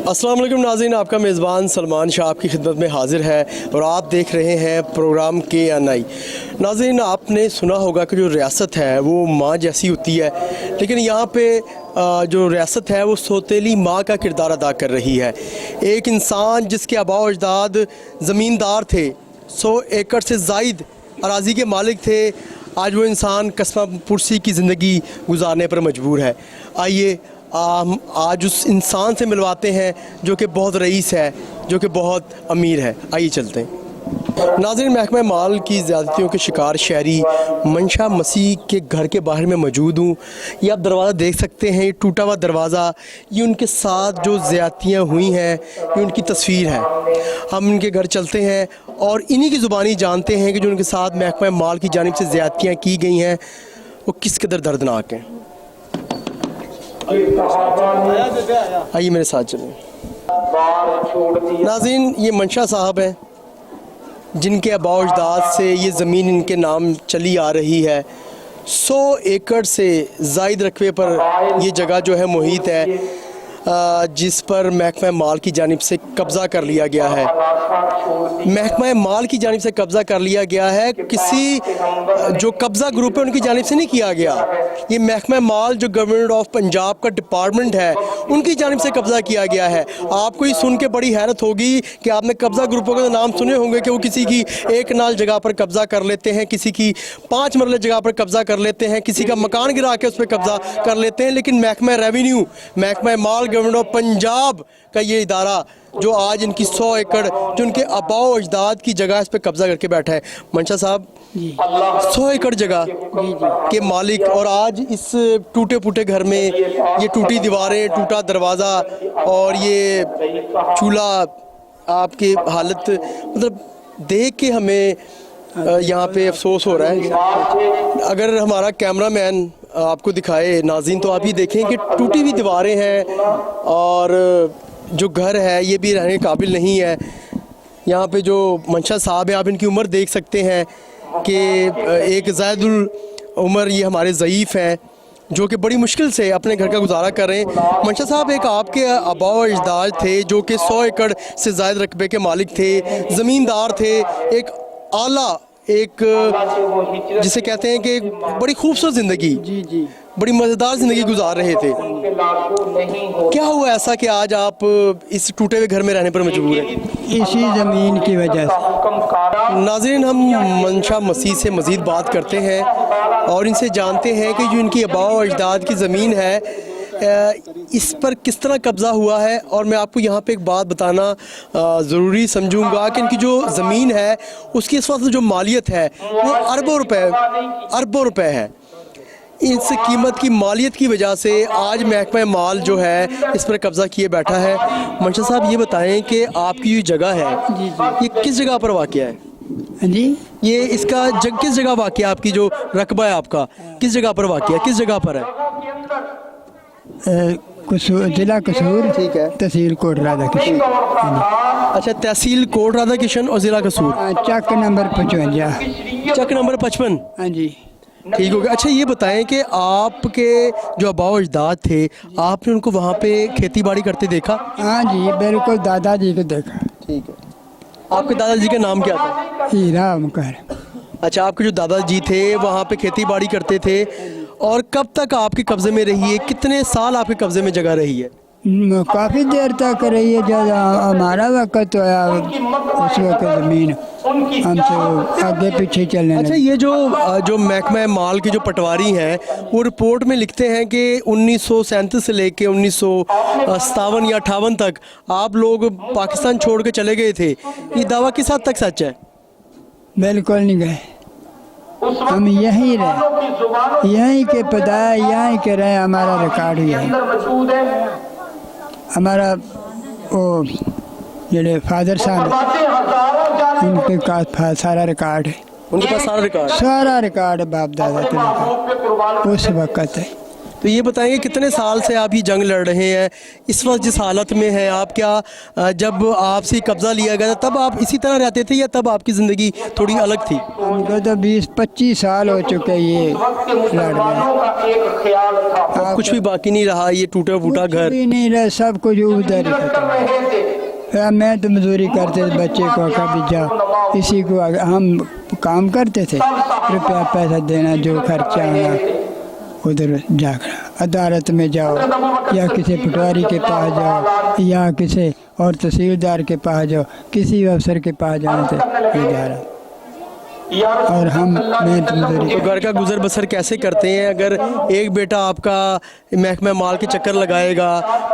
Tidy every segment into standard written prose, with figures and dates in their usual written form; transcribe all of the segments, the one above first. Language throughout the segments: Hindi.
अस्सलाम वालेकुम नाज़रीन, आपका मेज़बान सलमान शाह आपकी खिदमत में हाज़िर है और आप देख रहे हैं प्रोग्राम KNI। नाज़रीन, आपने सुना होगा कि जो रियासत है वो माँ जैसी होती है, लेकिन यहाँ पे जो रियासत है वो सौतेली माँ का किरदार अदा कर रही है। एक इंसान जिसके आबा व अजदाद ज़मींदार थे, 100 एकड़ से ज़ायद अराज़ी के मालिक थे, आज वो इंसान कस्बा पुरसी की ज़िंदगी गुजारने पर मजबूर है। आइए हम आज उस इंसान से मिलवाते हैं जो कि बहुत रईस है, जो कि बहुत अमीर है। आइए चलते हैं। नाज़रीन, महकमा माल की ज़्यादतियों के शिकार शहरी मंशा मसीह के घर के बाहर में मौजूद हूँ। ये आप दरवाज़ा देख सकते हैं, ये टूटा हुआ दरवाज़ा, ये उनके साथ जो ज़्यादतियाँ हुई हैं ये उनकी तस्वीर है। हम उनके घर चलते हैं और इन्हीं की ज़ुबानी जानते हैं कि जो उनके साथ महकमा माल की जानिब से ज़्यादतियाँ की गई हैं वो किस कदर दर्दनाक हैं। आइए मेरे साथ चलें। नाज़रीन, ये मंशा साहब हैं जिनके आबा अजदाद से ये ज़मीन इनके नाम चली आ रही है। 100 एकड़ से ज़ायद रकबे पर ये जगह जो है मुहित है, जिस पर महकमा माल की जानिब से कब्ज़ा कर लिया गया है। महकमा माल की जानिब से कब्ज़ा कर लिया गया है, किसी जो कब्ज़ा ग्रुप है उनकी जानिब से नहीं किया गया। ये महकमा माल जो गवर्नमेंट ऑफ पंजाब का डिपार्टमेंट है उनकी जानिब से कब्ज़ा किया गया है। आपको ये सुन के बड़ी हैरत होगी कि आपने कब्ज़ा ग्रुपों के नाम सुने होंगे कि वो किसी की एक नाल जगह पर कब्ज़ा कर लेते हैं, किसी की 5 मरले जगह पर कब्ज़ा कर लेते हैं, किसी का मकान गिरा के उस पर कब्ज़ा कर लेते हैं। लेकिन महकमा रेवेन्यू, महकमा माल गवर्नमेंट ऑफ पंजाब का ये इदारा जो आज इनकी 100 एकड़ जो उनके आबा व अजदाद की जगह इस पर कब्ज़ा करके बैठा है। मंशा साहब, 100 एकड़ जगह के मालिक, और आज इस टूटे फूटे घर में ये टूटी दीवारें, टूटा दरवाज़ा और ये चूल्हा, आपकी हालत मतलब देख के हमें यहाँ पे अफसोस हो रहा है। अगर हमारा कैमरामैन आपको दिखाए नाज़रीन, तो आप ये देखें कि टूटी हुई दीवारें हैं और जो घर है ये भी रहने काबिल नहीं है। यहाँ पे जो मंशा साहब है, आप इनकी उम्र देख सकते हैं कि एक ज़ायदुल उम्र ये हमारे ज़ईफ़ हैं जो कि बड़ी मुश्किल से अपने घर का गुजारा कर रहे हैं। मंशा साहब, एक आपके आबा व अजदाद थे जो कि 100 एकड़ से ज़ायद रकबे के मालिक थे, ज़मींदार थे, एक आला, एक जिसे कहते हैं कि बड़ी खूबसूरत ज़िंदगी, बड़ी मज़ेदार ज़िंदगी गुजार रहे थे। क्या हुआ ऐसा कि आज आप इस टूटे हुए घर में रहने पर मजबूर हैं? इसी ज़मीन की वजह से। नाज़रीन, हम मंशा मसीह से मज़ीद बात करते हैं और इनसे जानते हैं कि जो इनकी आबा व अजदाद की ज़मीन है इस पर किस तरह कब्ज़ा हुआ है। और मैं आपको यहाँ पे एक बात बताना ज़रूरी समझूंगा कि इनकी जो ज़मीन है उसकी इस वक्त जो मालियत है वो अरबों रुपए है। इस कीमत की मालियत की वजह से आज महकमा माल जो है इस पर कब्ज़ा किए बैठा है। मंशा साहब, ये बताएं कि आपकी जो जगह है ये किस जगह पर वाक़या है? जी, ये इसका किस जगह वाक़या, आपकी जो रकबा है आपका किस जगह पर वाक़या, किस जगह पर है? कसूर, जिला कसूर, ठीक है। तहसील कोट राधा किशन। अच्छा, तहसील कोट राधा किशन और ज़िला कसूर। चक नंबर 55। चक नंबर 55। हाँ जी, ठीक हो गया। अच्छा, ये बताएं कि आपके जो आबा व अजदाद थे, आपने उनको वहाँ पे खेती बाड़ी करते देखा? हाँ जी, बिल्कुल दादाजी को देखा। ठीक है। आपके दादाजी का नाम क्या था? हीरा मुकर। अच्छा, आपके जो दादाजी थे वहाँ पे खेती बाड़ी करते थे, और कब तक आपके कब्ज़े में रही है? कितने साल आपके कब्ज़े में जगह रही है? काफ़ी देर तक रही है। जब हमारा वक्त तो आया उस वक्त ज़मीन हमसे आगे पीछे चलने अच्छा, ये जो महकमा माल की जो पटवारी हैं वो रिपोर्ट में लिखते हैं कि 1937 से लेके 1957 या 58 तक आप लोग पाकिस्तान छोड़ के चले गए थे। ये दावा किस हद तक सच है? बिल्कुल नहीं गए, हम यहीं रहे, यहीं के पदाया, यहीं के रहे। हमारा रिकॉर्ड ही है। हमारा वो जेडे फादर साहब उनके पास सारा रिकॉर्ड है। उनके पास सारा रिकॉर्ड बाप दादा के उस वक्त है। तो ये बताएंगे कितने साल से आप ये जंग लड़ रहे हैं, इस वक्त जिस हालत में हैं आप, क्या जब आपसे कब्ज़ा लिया गया था तब आप इसी तरह रहते थे या तब आपकी ज़िंदगी थोड़ी अलग थी? हमको तो 20-25 साल हो चुके ये लड़ रहे हैं। कुछ भी बाकी नहीं रहा, ये टूटा फूटा कुछ घर? भी नहीं रहा, सब कुछ उधर ही खत्म। अब मैं तो मजदूरी करते थे, बच्चे को कभी जा इसी को हम काम करते थे, रुपया पैसा देना, जो खर्चा आना उधर जाकर अदालत में जाओ या किसी पटवारी के पास जाओ या किसी और तहसीलदार के पास जाओ, किसी अफसर के पास जाने से गुजारा। और हम मेहनत मजदूरी। तो घर का गुजर बसर कैसे करते हैं? अगर एक बेटा आपका महकमा माल के चक्कर लगाएगा,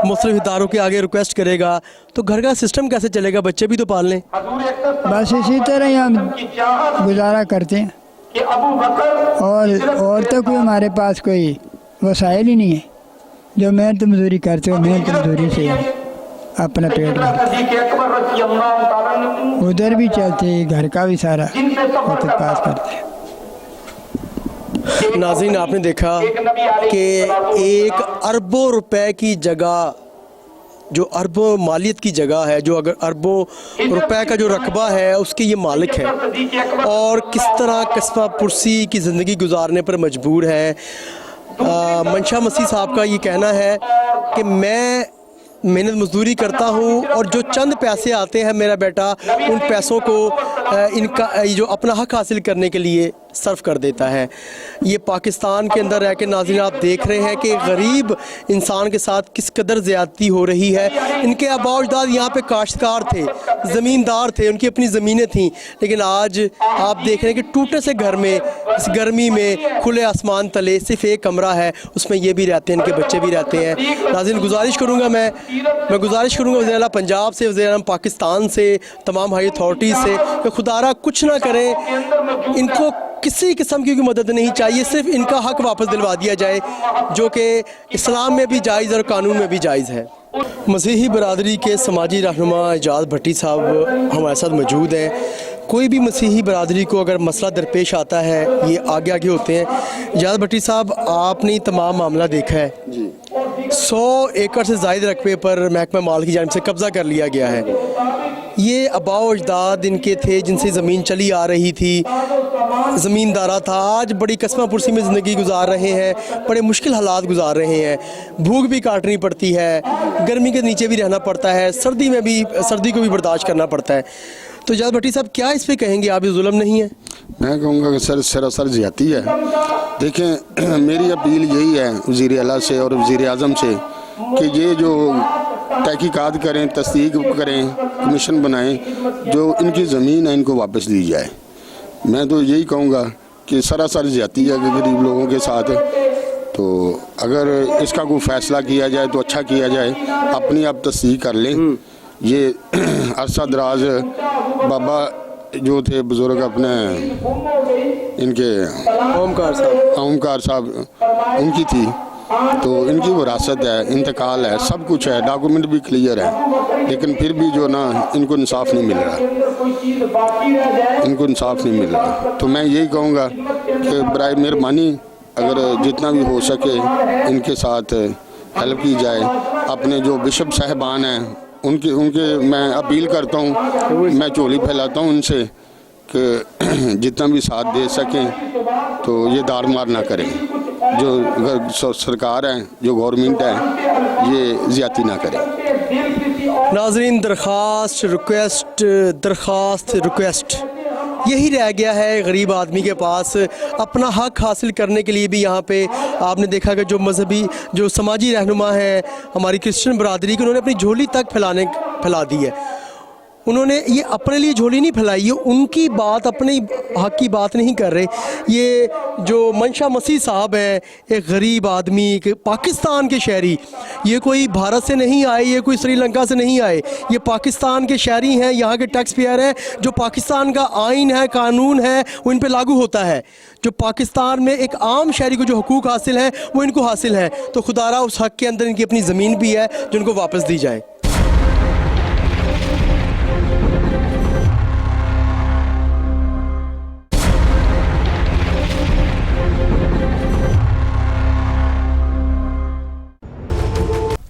मुख्तलिफ इदारों के आगे रिक्वेस्ट करेगा, तो घर का सिस्टम कैसे चलेगा? बच्चे भी तो पाल लें। बस इसी तरह ही हम गुजारा करते हैं। और तो कोई हमारे पास कोई वसाइल ही नहीं है। जो मेहनत मजदूरी करते हो, मेहनत मजदूरी से अपना पेट भरते, उधर भी चलते, घर का भी सारा वक्त पास करते हैं। नाज़रीन, आपने देखा कि 1 अरबों रुपए की जगह, जो अरबों मालियत की जगह है, जो अगर अरबों रुपए का जो रकबा है उसके ये मालिक है, और किस तरह कस्बा पुरसी की ज़िंदगी गुजारने पर मजबूर है। मंशा मसीह साहब का ये कहना है कि मैं मेहनत मजदूरी करता हूँ और जो चंद पैसे आते हैं मेरा बेटा उन पैसों को इनका जो अपना हक हासिल करने के लिए सर्व कर देता है। ये पाकिस्तान के अंदर रह के नाज़रीन आप देख रहे हैं कि गरीब इंसान के साथ किस कदर ज़्यादती हो रही है। इनके आबा अजदाद यहाँ पे काश्तकार थे, ज़मींदार थे, उनकी अपनी ज़मीनें थीं, लेकिन आज आप देख रहे हैं कि टूटे से घर में, इस गर्मी में, खुले आसमान तले सिर्फ एक कमरा है, उसमें ये भी रहते हैं, इनके बच्चे भी रहते हैं। नाज़रीन, गुजारिश करूँगा मैं गुजारिश करूँगा वज़ीर आला पंजाब से, वज़ीर आला पाकिस्तान से, तमाम हाई अथॉरिटीज़ से कि खुदारा कुछ ना करें, इनको किसी किस्म की मदद नहीं चाहिए, सिर्फ इनका हक वापस दिलवा दिया जाए, जो कि इस्लाम में भी जायज़ और कानून में भी जायज़ है। मसीही बरादरी के समाजी रहनुमा एजाज भट्टी साहब हमारे साथ मौजूद हैं। कोई भी मसीही बरादरी को अगर मसला दरपेश आता है, ये आगे आगे होते हैं। एजाज भट्टी साहब, आपने तमाम मामला देखा है जी। 100 एकड़ से ज़ायद रकबे पर महकमा माल की जानिब से कब्ज़ा कर लिया गया है। ये आबाओ अजदाद इनके थे जिनसे ज़मीन चली आ रही थी, ज़मींदारा था, आज बड़ी कस्बा पुरसी में ज़िंदगी गुजार रहे हैं, बड़े मुश्किल हालात गुजार रहे हैं, भूख भी काटनी पड़ती है, गर्मी के नीचे भी रहना पड़ता है, सर्दी में भी, सर्दी को भी बर्दाश्त करना पड़ता है। तो एजाज भट्टी साहब, क्या इस पे कहेंगे आप, ये जुल्म नहीं है? मैं कहूँगा कि सरासर ज़्यादती है। देखें, मेरी अपील यही है वज़ीर आला से और वज़ीर आज़म से कि ये जो तहकीकात करें, तस्दीक करें, कमीशन बनाएं, जो इनकी ज़मीन है इनको वापस दी जाए। मैं तो यही कहूँगा कि सरासर ज़्यादती है कि गरीब लोगों के साथ, तो अगर इसका कोई फ़ैसला किया जाए तो अच्छा किया जाए, अपनी आप तस्दीक कर लें। ये अरसा दराज बाबा जो थे बुज़ुर्ग अपने इनके ओमकार साहब उनकी थी, तो इनकी विरासत है, इंतकाल है, सब कुछ है, डॉक्यूमेंट भी क्लियर है, लेकिन फिर भी जो ना इनको इंसाफ नहीं मिल रहा, इनको इंसाफ नहीं मिल रहा। तो मैं यही कहूँगा कि बराए मेहरबानी अगर जितना भी हो सके इनके साथ हेल्प की जाए। अपने जो बिशप साहबान हैं उनके मैं अपील करता हूँ, मैं झोली फैलाता हूँ उनसे कि जितना भी साथ दे सकें तो ये दार मार ना करें। जो सरकार है, जो गवर्नमेंट है, ये ज़्यादती ना करे। नाज़रीन, दरख्वास्त रिक्वेस्ट यही रह गया है गरीब आदमी के पास। अपना हक हासिल करने के लिए भी यहाँ पे आपने देखा कि जो मजहबी, जो समाजी रहनुमा हैं हमारी क्रिश्चियन बरादरी की, उन्होंने अपनी झोली तक फैला दी है। उन्होंने ये अपने लिए झोली नहीं फैलाई, ये उनकी बात, अपने हक की बात नहीं कर रहे। ये जो मंशा मसीह साहब हैं, एक गरीब आदमी, एक पाकिस्तान के शहरी, ये कोई भारत से नहीं आए, ये कोई श्रीलंका से नहीं आए, ये पाकिस्तान के शहरी हैं, यहाँ के टैक्स पेयर हैं। जो पाकिस्तान का आइन है, कानून है, वो इन पे लागू होता है। जो पाकिस्तान में एक आम शहरी को जो हुकूक हासिल हैं वो इनको हासिल हैं। तो खुदारा उस हक के अंदर इनकी अपनी ज़मीन भी है जो इनको वापस दी जाए।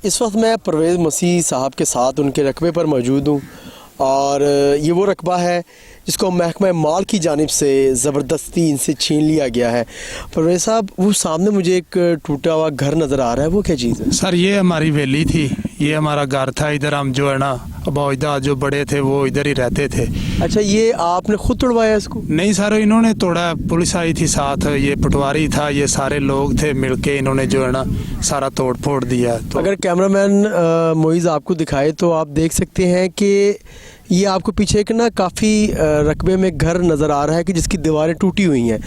इस वक्त मैं परवेज़ मसीह साहब के साथ उनके रकबे पर मौजूद हूँ और ये वो रकबा है जिसको महकमा माल की जानिब से ज़बरदस्ती इनसे छीन लिया गया है। परवेज़ साहब, वो सामने मुझे एक टूटा हुआ घर नज़र आ रहा है, वो क्या चीज़ है? सर ये हमारी वैली थी, ये हमारा घर था। इधर हम जो है ना अबौजदाद जो बड़े थे वो इधर ही रहते थे। अच्छा, ये आपने खुद तोड़वाया इसको? नहीं सर, इन्होंने तोड़ा, पुलिस आई थी साथ, ये पटवारी था, ये सारे लोग थे, मिलके इन्होंने जो है ना सारा तोड़ फोड़ दिया। तो अगर कैमरामैन मोइज़ आपको दिखाए तो आप देख सकते हैं कि ये आपको पीछे एक ना काफ़ी रकबे में घर नज़र आ रहा है कि जिसकी दीवारें टूटी हुई हैं।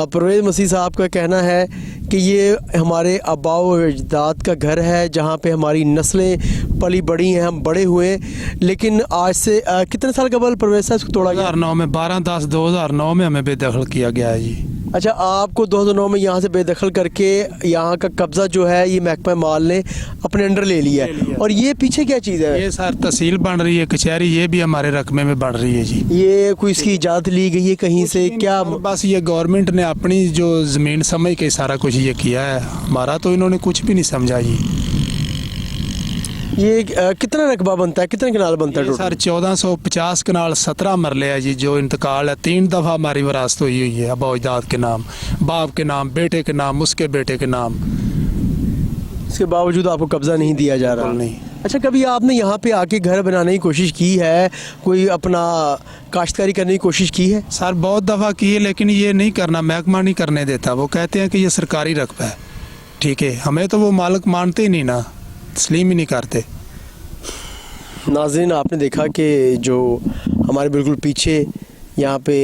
परवेज़ मसीह साहब का कहना है कि ये हमारे आबाओ अजदाद का घर है जहाँ पे हमारी नस्लें पली बड़ी हैं, हम बड़े हुए। लेकिन आज से कितने साल कबल परवेज़ साहब इसको तोड़ा गया? 2009 में 12/10/2009 में हमें बेदखल किया गया है जी। अच्छा, आपको 2009 में यहाँ से बेदखल करके यहाँ का कब्ज़ा जो है ये महकमा माल ने अपने अंडर ले लिया है। और ये पीछे क्या चीज़ है? ये सर तहसील बन रही है, कचहरी ये भी हमारे रकबे में बन रही है जी। ये कोई इसकी इजाज़त ली गई है कहीं से क्या? बस ये गवर्नमेंट ने अपनी जो ज़मीन समझ के सारा कुछ ये किया है, हमारा तो इन्होंने कुछ भी नहीं समझा जी। ये कितना रकबा बनता है, कितना कनाल बनता है ये टोटल? सर 1450 कनाल 17 मरले है जी। जो इंतकाल है 3 दफ़ा हमारी विरासत हुई है अबौजदाद के नाम, बाप के नाम, बेटे के नाम, उसके बेटे के नाम। इसके बावजूद आपको कब्ज़ा नहीं दिया जा रहा? नहीं। अच्छा, कभी आपने यहाँ पे आके घर बनाने की कोशिश की है, कोई अपना काश्तकारी करने की कोशिश की है? सर बहुत दफ़ा की है, लेकिन ये नहीं करना, महकमा नहीं करने देता। वो कहते हैं कि ये सरकारी रकबा है। ठीक है, हमें तो वो मालिक मानते ही नहीं ना, तस्लीम ही नहीं करते। नाज़रीन, आपने देखा कि जो हमारे बिल्कुल पीछे यहाँ पे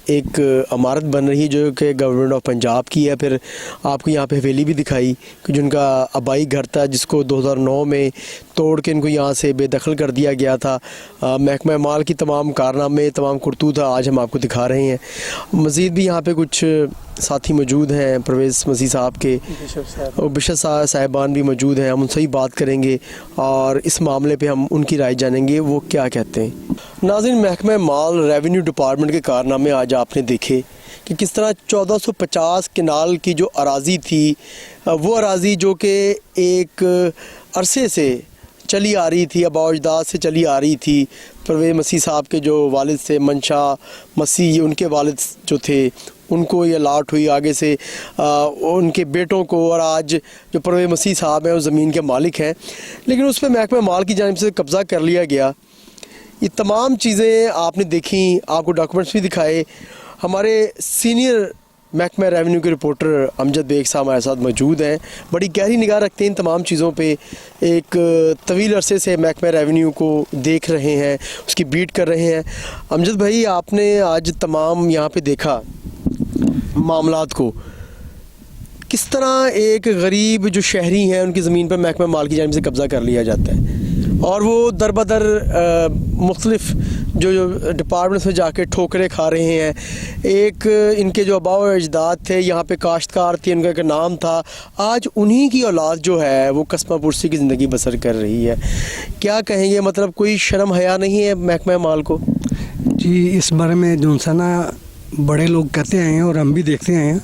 एक इमारत बन रही है जो कि गवर्नमेंट ऑफ पंजाब की है। फिर आपको यहाँ पे हवेली भी दिखाई कि जिनका आबाई घर था जिसको 2009 में तोड़ के इनको यहाँ से बेदखल कर दिया गया था। महकमा माल की तमाम कारनामे, तमाम करतूत आज हम आपको दिखा रहे हैं। मज़ीद भी यहाँ पे कुछ साथी मौजूद हैं परवेज़ मसीह साहब के, और बिशप साहिबान भी मौजूद हैं। हम उनसे ही बात करेंगे और इस मामले पे हम उनकी राय जानेंगे वो क्या कहते हैं। नाज़रीन, महकमा माल रेवेन्यू डिपार्टमेंट के कारनामे आज आपने देखे कि किस तरह 1450 कनाल की जो अराज़ी थी, वो अराज़ी जो कि एक अरसे से चली आ रही थी, आबाओ अजदाद से चली आ रही थी। परवेज़ मसीह साहब के जो वालिद थे मंशा मसीह, उनके वालिद जो थे उनको ये अलाट हुई आगे से उनके बेटों को, और आज जो परवेज़ मसीह साहब हैं वो ज़मीन के मालिक हैं। लेकिन उस पर महकमा माल की जानिब से कब्ज़ा कर लिया गया। ये तमाम चीज़ें आपने देखी, आपको डॉक्यूमेंट्स भी दिखाए। हमारे सीनियर महकमा रेवेन्यू के रिपोर्टर अमजद बेग साहब हमारे साथ मौजूद हैं, बड़ी गहरी निगाह रखते हैं इन तमाम चीज़ों पे। एक तवील अरसे से महकमा रेवेन्यू को देख रहे हैं, उसकी बीट कर रहे हैं। अमजद भाई, आपने आज तमाम यहाँ पे देखा मामलात को, किस तरह एक गरीब जो शहरी हैं उनकी ज़मीन पर महकमा माल की जानिब से कब्ज़ा कर लिया जाता है और वो दर बदर मुख्तलिफ जो डिपार्टमेंट्स में जाके ठोकरें खा रहे हैं। एक इनके जो आबाओ अजदाद थे, यहाँ पे काश्तकार थे, इनका एक नाम था, आज उन्हीं की औलाद जो है वो कस्मा पुरसी की ज़िंदगी बसर कर रही है। क्या कहेंगे, मतलब कोई शर्म हया नहीं है महकमा माल को? जी, इस बारे में जो सा ना बड़े लोग कहते आए हैं और हम भी देखते आए हैं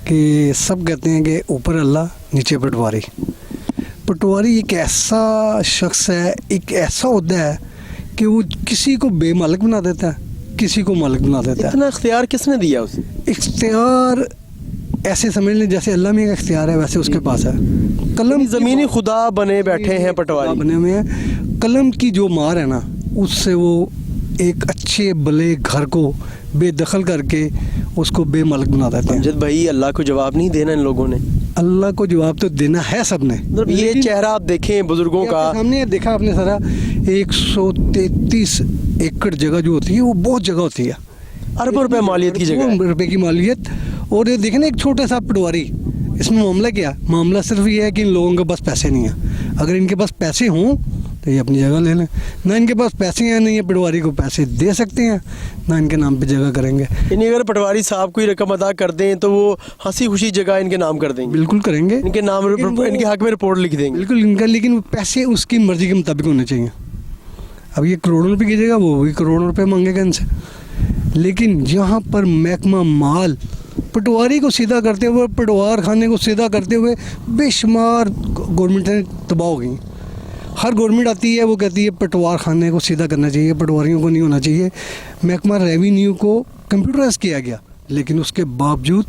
कि सब कहते हैं कि ऊपर अल्लाह नीचे पटवारी। पटवारी एक ऐसा शख्स है, एक ऐसा ओहदा है कि वो किसी को बेमालिक बना देता है, किसी को मालिक बना देता है। इतना इख्तियार किसने दिया उसे? इख्तियार ऐसे समझ लें जैसे अल्लाह में एक इख्तियार है वैसे उसके पास है। कलम ज़मीनी खुदा बने बैठे हैं पटवारी, बने हुए हैं। कलम की जो मार है ना, उससे वो एक अच्छे भले घर को बेदखल करके उसको बेमालिक बना देते हैं। अमजद भाई, अल्लाह को जवाब नहीं देना इन लोगों ने? अल्लाह को जवाब तो देना है सबने। मतलब ये चेहरा आप देखें बुजुर्गों का, हमने देखा आपने सारा 133 एकड़ जगह जो होती है वो बहुत जगह होती है, अरबों रुपए मालियत की जगह, अरबों रुपए की मालियत। और ये देखें ना, एक छोटा सा पटवारी, इसमें मामला क्या? मामला सिर्फ ये है कि इन लोगों के पास पैसे नहीं है। अगर इनके पास पैसे हों तो ये अपनी जगह ले लें, ना इनके पास पैसे हैं, नहीं ये पटवारी को पैसे दे सकते हैं, ना इनके नाम पे जगह करेंगे। यानी अगर पटवारी साहब कोई रकम अदा कर दें तो वो हंसी खुशी जगह इनके नाम कर देंगे? बिल्कुल करेंगे, इनके नाम, इनके हक में रिपोर्ट लिख देंगे। बिल्कुल इनका, लेकिन पैसे उसकी मर्जी के मुताबिक होने चाहिए। अब ये करोड़ों रुपये की जगह वो भी करोड़ों रुपये मांगेगा इनसे। लेकिन यहाँ पर महकमा माल पटवारी को सीधा करते हुए, पटवार खाने को सीधा करते हुए बेशुमार गवर्नमेंटें तबाह हो गई। हर गवर्नमेंट आती है वो कहती है पटवार खाने को सीधा करना चाहिए, पटवारियों को नहीं होना चाहिए। महकमा रेवेन्यू को कंप्यूटराइज किया गया, लेकिन उसके बावजूद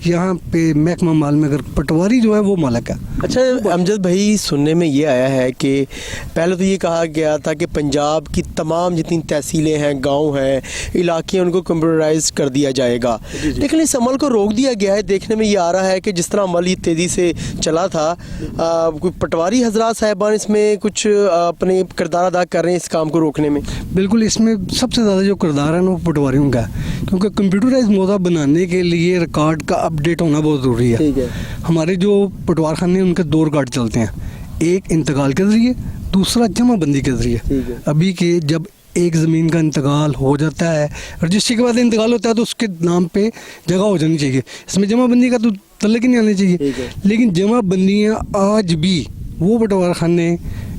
यहाँ पे महकमा माल में अगर पटवारी जो है वो मालिक है। अच्छा अमजद भाई, सुनने में ये आया है कि पहले तो ये कहा गया था कि पंजाब की तमाम जितनी तहसीलें हैं, गांव हैं, इलाके हैं, उनको कंप्यूटराइज कर दिया जाएगा, लेकिन इस अमल को रोक दिया गया है। देखने में ये आ रहा है कि जिस तरह अमल ये तेज़ी से चला था, कोई पटवारी हजरात साहिबान इसमें कुछ अपने किरदार अदा कर रहे हैं इस काम को रोकने में। बिल्कुल, इसमें सबसे ज़्यादा जो किरदार है ना वो पटवारियों का है, क्योंकि कंप्यूटराइज मौदा बनाने के लिए रिकॉर्ड का अपडेट होना बहुत ज़रूरी है। ठीक है। हमारे जो पटवार खाने उनके 2 रिकॉर्ड चलते हैं, एक इंतकाल के ज़रिए, दूसरा जमाबंदी के ज़रिए। ठीक है। अभी के जब एक ज़मीन का इंतकाल हो जाता है, रजिस्ट्री के बाद इंतकाल होता है, तो उसके नाम पे जगह हो जानी चाहिए। इसमें जमाबंदी का तो तल्लुक ही नहीं आना ठीक चाहिए। है। लेकिन जमाबंदियाँ आज भी वो पटवार खाने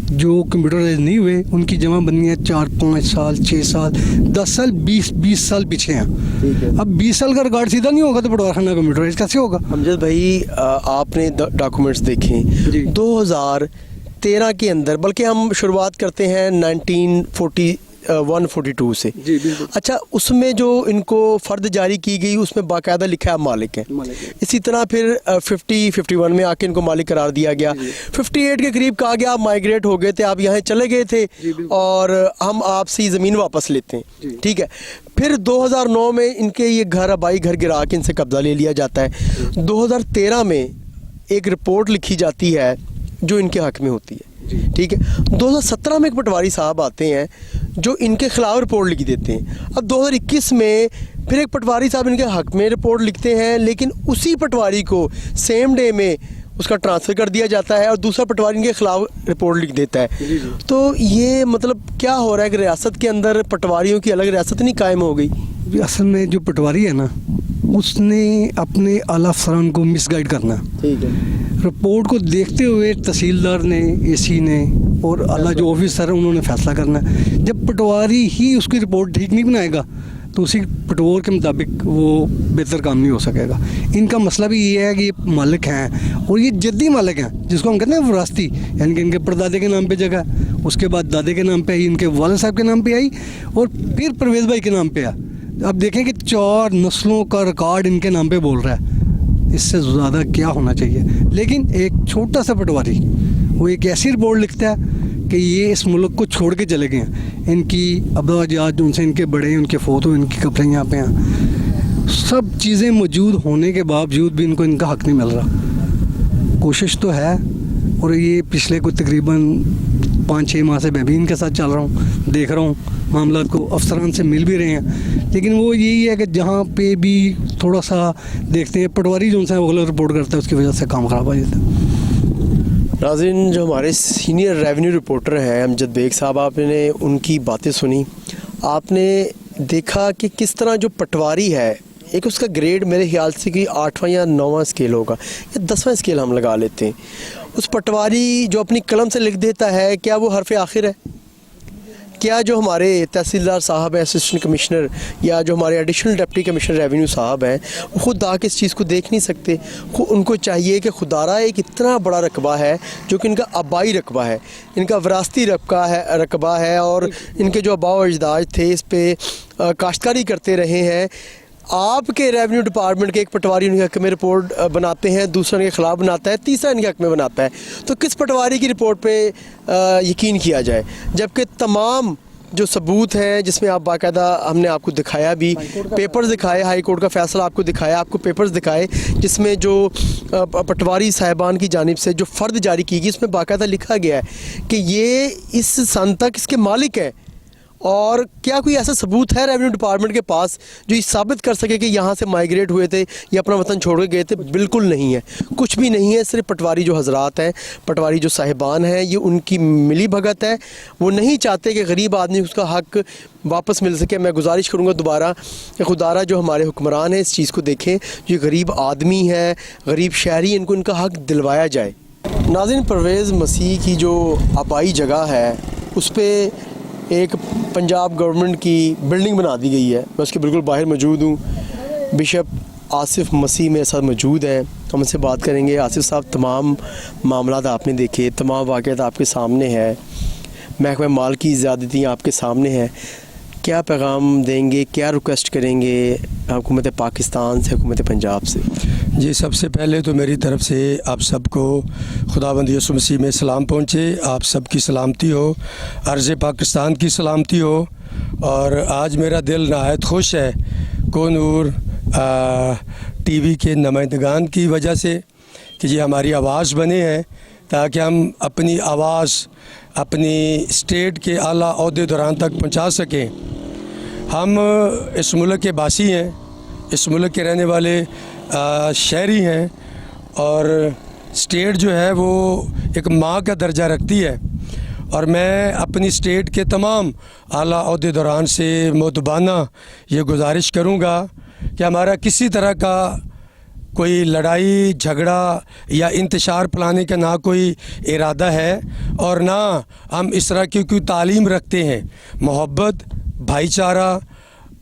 जो कंप्यूटराइज नहीं हुए, उनकी जमाबंदियाँ 4-5 साल, 6 साल, 10 साल, 20 साल पीछे हैं। ठीक है। अब 20 साल का रिकॉर्ड सीधा नहीं होगा तो पटवार खाना कंप्यूटराइज कैसे होगा? अमजद भाई, आपने डॉक्यूमेंट्स देखे जी। 2013 के अंदर, बल्कि हम शुरुआत करते हैं 1941-42 से। जी, बिल्कुल। अच्छा, उसमें जो इनको फ़र्द जारी की गई उसमें बाकायदा लिखा है मालिक है। इसी तरह फिर 50-51 में आके इनको मालिक करार दिया गया। 58 के करीब कहा गया आप माइग्रेट हो गए थे, आप यहाँ चले गए थे और हम आपसे ये ज़मीन वापस लेते हैं। ठीक है। फिर 2009 में इनके ये घर आबाई घर गिरा के इनसे कब्ज़ा ले लिया जाता है। 2013 में एक रिपोर्ट लिखी जाती है जो इनके हक़ में होती है। ठीक है। 2017 में एक पटवारी साहब आते हैं जो इनके खिलाफ रिपोर्ट लिख देते हैं। अब 2021 में फिर एक पटवारी साहब इनके हक़ में रिपोर्ट लिखते हैं, लेकिन उसी पटवारी को सेम डे में उसका ट्रांसफ़र कर दिया जाता है और दूसरा पटवारी इनके खिलाफ रिपोर्ट लिख देता है। तो ये मतलब क्या हो रहा है कि रियासत के अंदर पटवारियों की अलग रियासत नहीं कायम हो गई? असल में जो पटवारी है ना, उसने अपने आला अफसरान को मिसगाइड करना। ठीक है। रिपोर्ट को देखते हुए तहसीलदार ने, एसी ने और आला जो ऑफिसर है उन्होंने फैसला करना है। जब पटवारी ही उसकी रिपोर्ट ठीक नहीं बनाएगा तो उसी पटवार के मुताबिक वो बेहतर काम नहीं हो सकेगा। इनका मसला भी ये है कि ये मालिक हैं और ये जद्दी मालिक हैं, जिसको हम कहते हैं विरासती, यानी कि इनके परदादे के नाम पे जगह, उसके बाद दादे के नाम पे आई, इनके वालिद साहब के नाम पे आई और फिर परवेज़ भाई के नाम पे आया। अब देखें कि 4 नस्लों का रिकॉर्ड इनके नाम पे बोल रहा है, इससे ज़्यादा क्या होना चाहिए। लेकिन एक छोटा सा पटवारी वो एक ऐसी रिपोर्ट लिखता है कि ये इस मुल्क को छोड़ के चले गए हैं, इनकी अब्दाजात उनसे इनके बड़े हैं, उनके फ़ोटो, इनकी कब्रें यहाँ पे हैं, सब चीज़ें मौजूद होने के बावजूद भी इनको इनका हक़ नहीं मिल रहा। कोशिश तो है और ये पिछले कुछ तकरीबन 5-6 माह से मैं भी इनके साथ चल रहा हूँ, देख रहा हूँ मामला को, अफसरान से मिल भी रहे हैं, लेकिन वो यही है कि जहाँ पे भी थोड़ा सा देखते हैं पटवारी जो उनसे वो गलत रिपोर्ट करता है, उसकी वजह से काम ख़राब हो जाता है। नाज़रीन, जो हमारे सीनियर रेवेन्यू रिपोर्टर हैं अमजद बेग साहब, आपने उनकी बातें सुनी, आपने देखा कि किस तरह जो पटवारी है, एक उसका ग्रेड मेरे ख्याल से कि 8वां या 9वां स्केल होगा या 10वां स्केल हम लगा लेते हैं। उस पटवारी जो अपनी कलम से लिख देता है, क्या वो हरफ आखिर है? क्या जो हमारे तहसीलदार साहब हैं, असिस्टेंट कमिश्नर या जो हमारे एडिशनल डिप्टी कमिश्नर रेवेन्यू साहब हैं, वो खुद आके इस चीज़ को देख नहीं सकते? उनको चाहिए कि खुदारा एक इतना बड़ा रकबा है जो कि इनका आबाई रकबा है, इनका विरासती रकबा है और इनके जो आबा व अजदाद थे इस पर काश्तकारी करते रहे हैं। आपके रेवेन्यू डिपार्टमेंट के एक पटवारी उनके हक़ में रिपोर्ट बनाते हैं, दूसरा इनके ख़िलाफ़ बनाता है, तीसरा इनके हक़ में बनाता है, तो किस पटवारी की रिपोर्ट पे यकीन किया जाए? जबकि तमाम जो सबूत हैं, जिसमें आप बाकायदा हमने आपको दिखाया भी, पेपर्स दिखाए, हाई कोर्ट का फ़ैसला आपको दिखाया, आपको पेपर्स दिखाए जिसमें जो पटवारी साहिबान की जानिब से जो फ़र्द जारी की गई, उसमें बाकायदा लिखा गया है कि ये इस सन तक इसके मालिक हैं। और क्या कोई ऐसा सबूत है रेवेन्यू डिपार्टमेंट के पास जो ये साबित कर सके कि यहाँ से माइग्रेट हुए थे या अपना वतन छोड़ के गए थे? बिल्कुल नहीं है, कुछ भी नहीं है। सिर्फ पटवारी जो हजरात हैं, पटवारी जो साहिबान हैं, ये उनकी मिली भगत है। वो नहीं चाहते कि गरीब आदमी उसका हक़ वापस मिल सके। मैं गुजारिश करूँगा दोबारा कि खुदारा जो हमारे हुक्मरान हैं इस चीज़ को देखें, जो गरीब आदमी है, गरीब शहरी, इनको इनका हक़ दिलवाया जाए। नाज़रीन, परवेज़ मसीह की जो आबाई जगह है उस पर एक पंजाब गवर्नमेंट की बिल्डिंग बना दी गई है। मैं उसके बिल्कुल बाहर मौजूद हूँ। बिशप आसिफ मसीह मेरे साथ मौजूद हैं, हम उनसे बात करेंगे। आसिफ साहब, तमाम मामला आपने देखे, तमाम वाक़यात आपके सामने है, महकमा माल की ज़्यादती आपके सामने है, क्या पैगाम देंगे, क्या रिक्वेस्ट करेंगे हुकूमत पाकिस्तान से, हुकूमत पंजाब से? जी, सबसे पहले तो मेरी तरफ से आप सबको खुदावंद यीशु मसीह में सलाम पहुँचे, आप सबकी सलामती हो, अर्ज़ पाकिस्तान की सलामती हो। और आज मेरा दिल नहायत खुश है कोनूर टीवी के नुमाइंदगान की वजह से कि ये हमारी आवाज़ बने हैं, ताकि हम अपनी आवाज़ अपनी स्टेट के आला ओहदेदारान तक पहुंचा सकें। हम इस मुल्क के बासी हैं, इस मुल्क के रहने वाले शहरी हैं, और स्टेट जो है वो एक माँ का दर्जा रखती है। और मैं अपनी स्टेट के तमाम आला ओहदेदारान से मोतबाना ये गुजारिश करूँगा कि हमारा किसी तरह का कोई लड़ाई झगड़ा या इंतशार फैलाने का ना कोई इरादा है, और ना हम इस तरह की कोई तालीम रखते हैं। मोहब्बत, भाईचारा,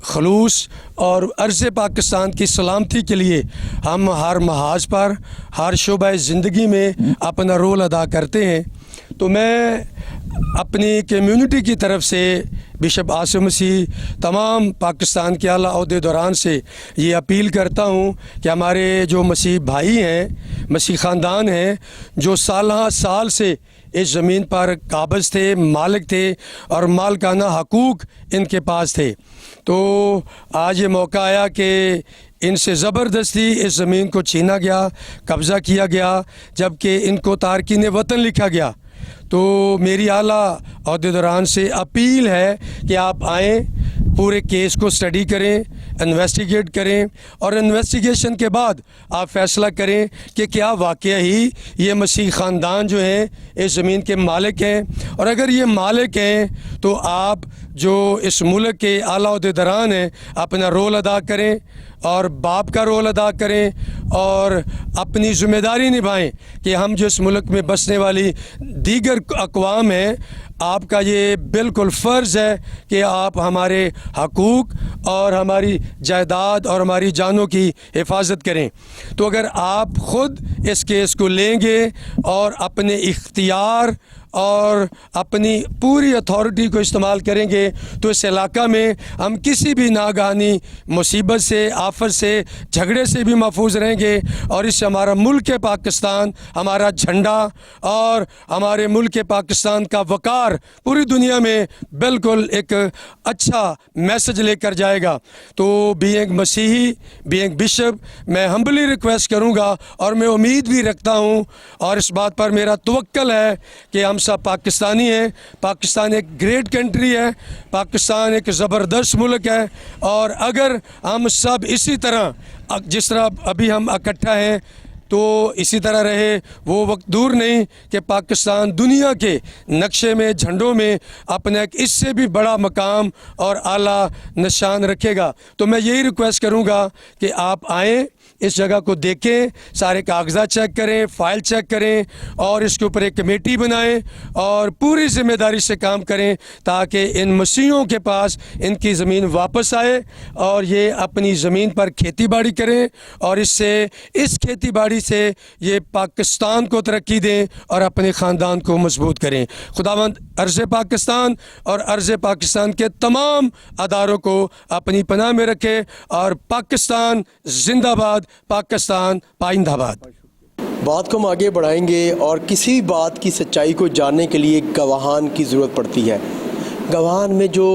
खलूस और अर्ज़ पाकिस्तान की सलामती के लिए हम हर महाज पर, हर शोबा ज़िंदगी में अपना रोल अदा करते हैं। तो मैं अपनी कम्युनिटी की तरफ से बिशप आसिफ मसीह, तमाम पाकिस्तान के आला ओहदेदारान से ये अपील करता हूँ कि हमारे जो मसीह भाई हैं, मसीह ख़ानदान हैं, जो साल से इस ज़मीन पर काबिज़ थे, मालिक थे और मालकाना हकूक़ इनके पास थे, तो आज ये मौका आया कि इनसे ज़बरदस्ती इस ज़मीन को छीना गया, कब्ज़ा किया गया, जबकि इनको तारकीन वतन लिखा गया। तो मेरी आला ओहदेदारान से अपील है कि आप आएँ, पूरे केस को स्टडी करें, इन्वेस्टिगेट करें, और इन्वेस्टिगेशन के बाद आप फ़ैसला करें कि क्या वाकई ही ये मसीह ख़ानदान जो है इस ज़मीन के मालिक हैं। और अगर ये मालिक हैं तो आप जो इस मुल्क के आला ओहदेदारान हैं अपना रोल अदा करें और बाप का रोल अदा करें और अपनी ज़िम्मेदारी निभाएं कि हम जो इस मुल्क में बसने वाली दीगर अक़वाम हैं, आपका ये बिल्कुल फ़र्ज़ है कि आप हमारे हकूक़ और हमारी जायदाद और हमारी जानों की हिफाजत करें। तो अगर आप ख़ुद इस केस को लेंगे और अपने इख्तियार और अपनी पूरी अथॉरिटी को इस्तेमाल करेंगे, तो इस इलाका में हम किसी भी नागहानी मुसीबत से, आफत से, झगड़े से भी महफूज रहेंगे। और इससे हमारा मुल्क पाकिस्तान, हमारा झंडा और हमारे मुल्क पाकिस्तान का वक़ार पूरी दुनिया में बिल्कुल एक अच्छा मैसेज लेकर जाएगा। तो बीइंग मसीही, बीइंग बिशप, मैं हम्बली रिक्वेस्ट करूँगा और मैं उम्मीद भी रखता हूँ और इस बात पर मेरा तवक्कल है कि हम सब पाकिस्तानी हैं। पाकिस्तान एक ग्रेट कंट्री है, पाकिस्तान एक ज़बरदस्त मुल्क है, और अगर हम सब इसी तरह जिस तरह अभी हम इकट्ठा हैं तो इसी तरह रहे, वो वक्त दूर नहीं कि पाकिस्तान दुनिया के नक्शे में, झंडों में अपना एक इससे भी बड़ा मकाम और आला निशान रखेगा। तो मैं यही रिक्वेस्ट करूँगा कि आप आएँ, इस जगह को देखें, सारे कागजात चेक करें, फ़ाइल चेक करें और इसके ऊपर एक कमेटी बनाएं और पूरी ज़िम्मेदारी से काम करें ताकि इन मसीहों के पास इनकी ज़मीन वापस आए और ये अपनी ज़मीन पर खेती बाड़ी करें और इससे, इस खेती बाड़ी से ये पाकिस्तान को तरक्की दें और अपने ख़ानदान को मजबूत करें। खुदावंद अर्ज़ पाकिस्तान और अर्ज़ पाकिस्तान के तमाम अदारों को अपनी पनाह में रखे और पाकिस्तान जिंदाबाद, पाकिस्तान पाइंदाबाद। बात को हम आगे बढ़ाएंगे और किसी भी बात की सच्चाई को जानने के लिए गवाहान की ज़रूरत पड़ती है। गवाहान में जो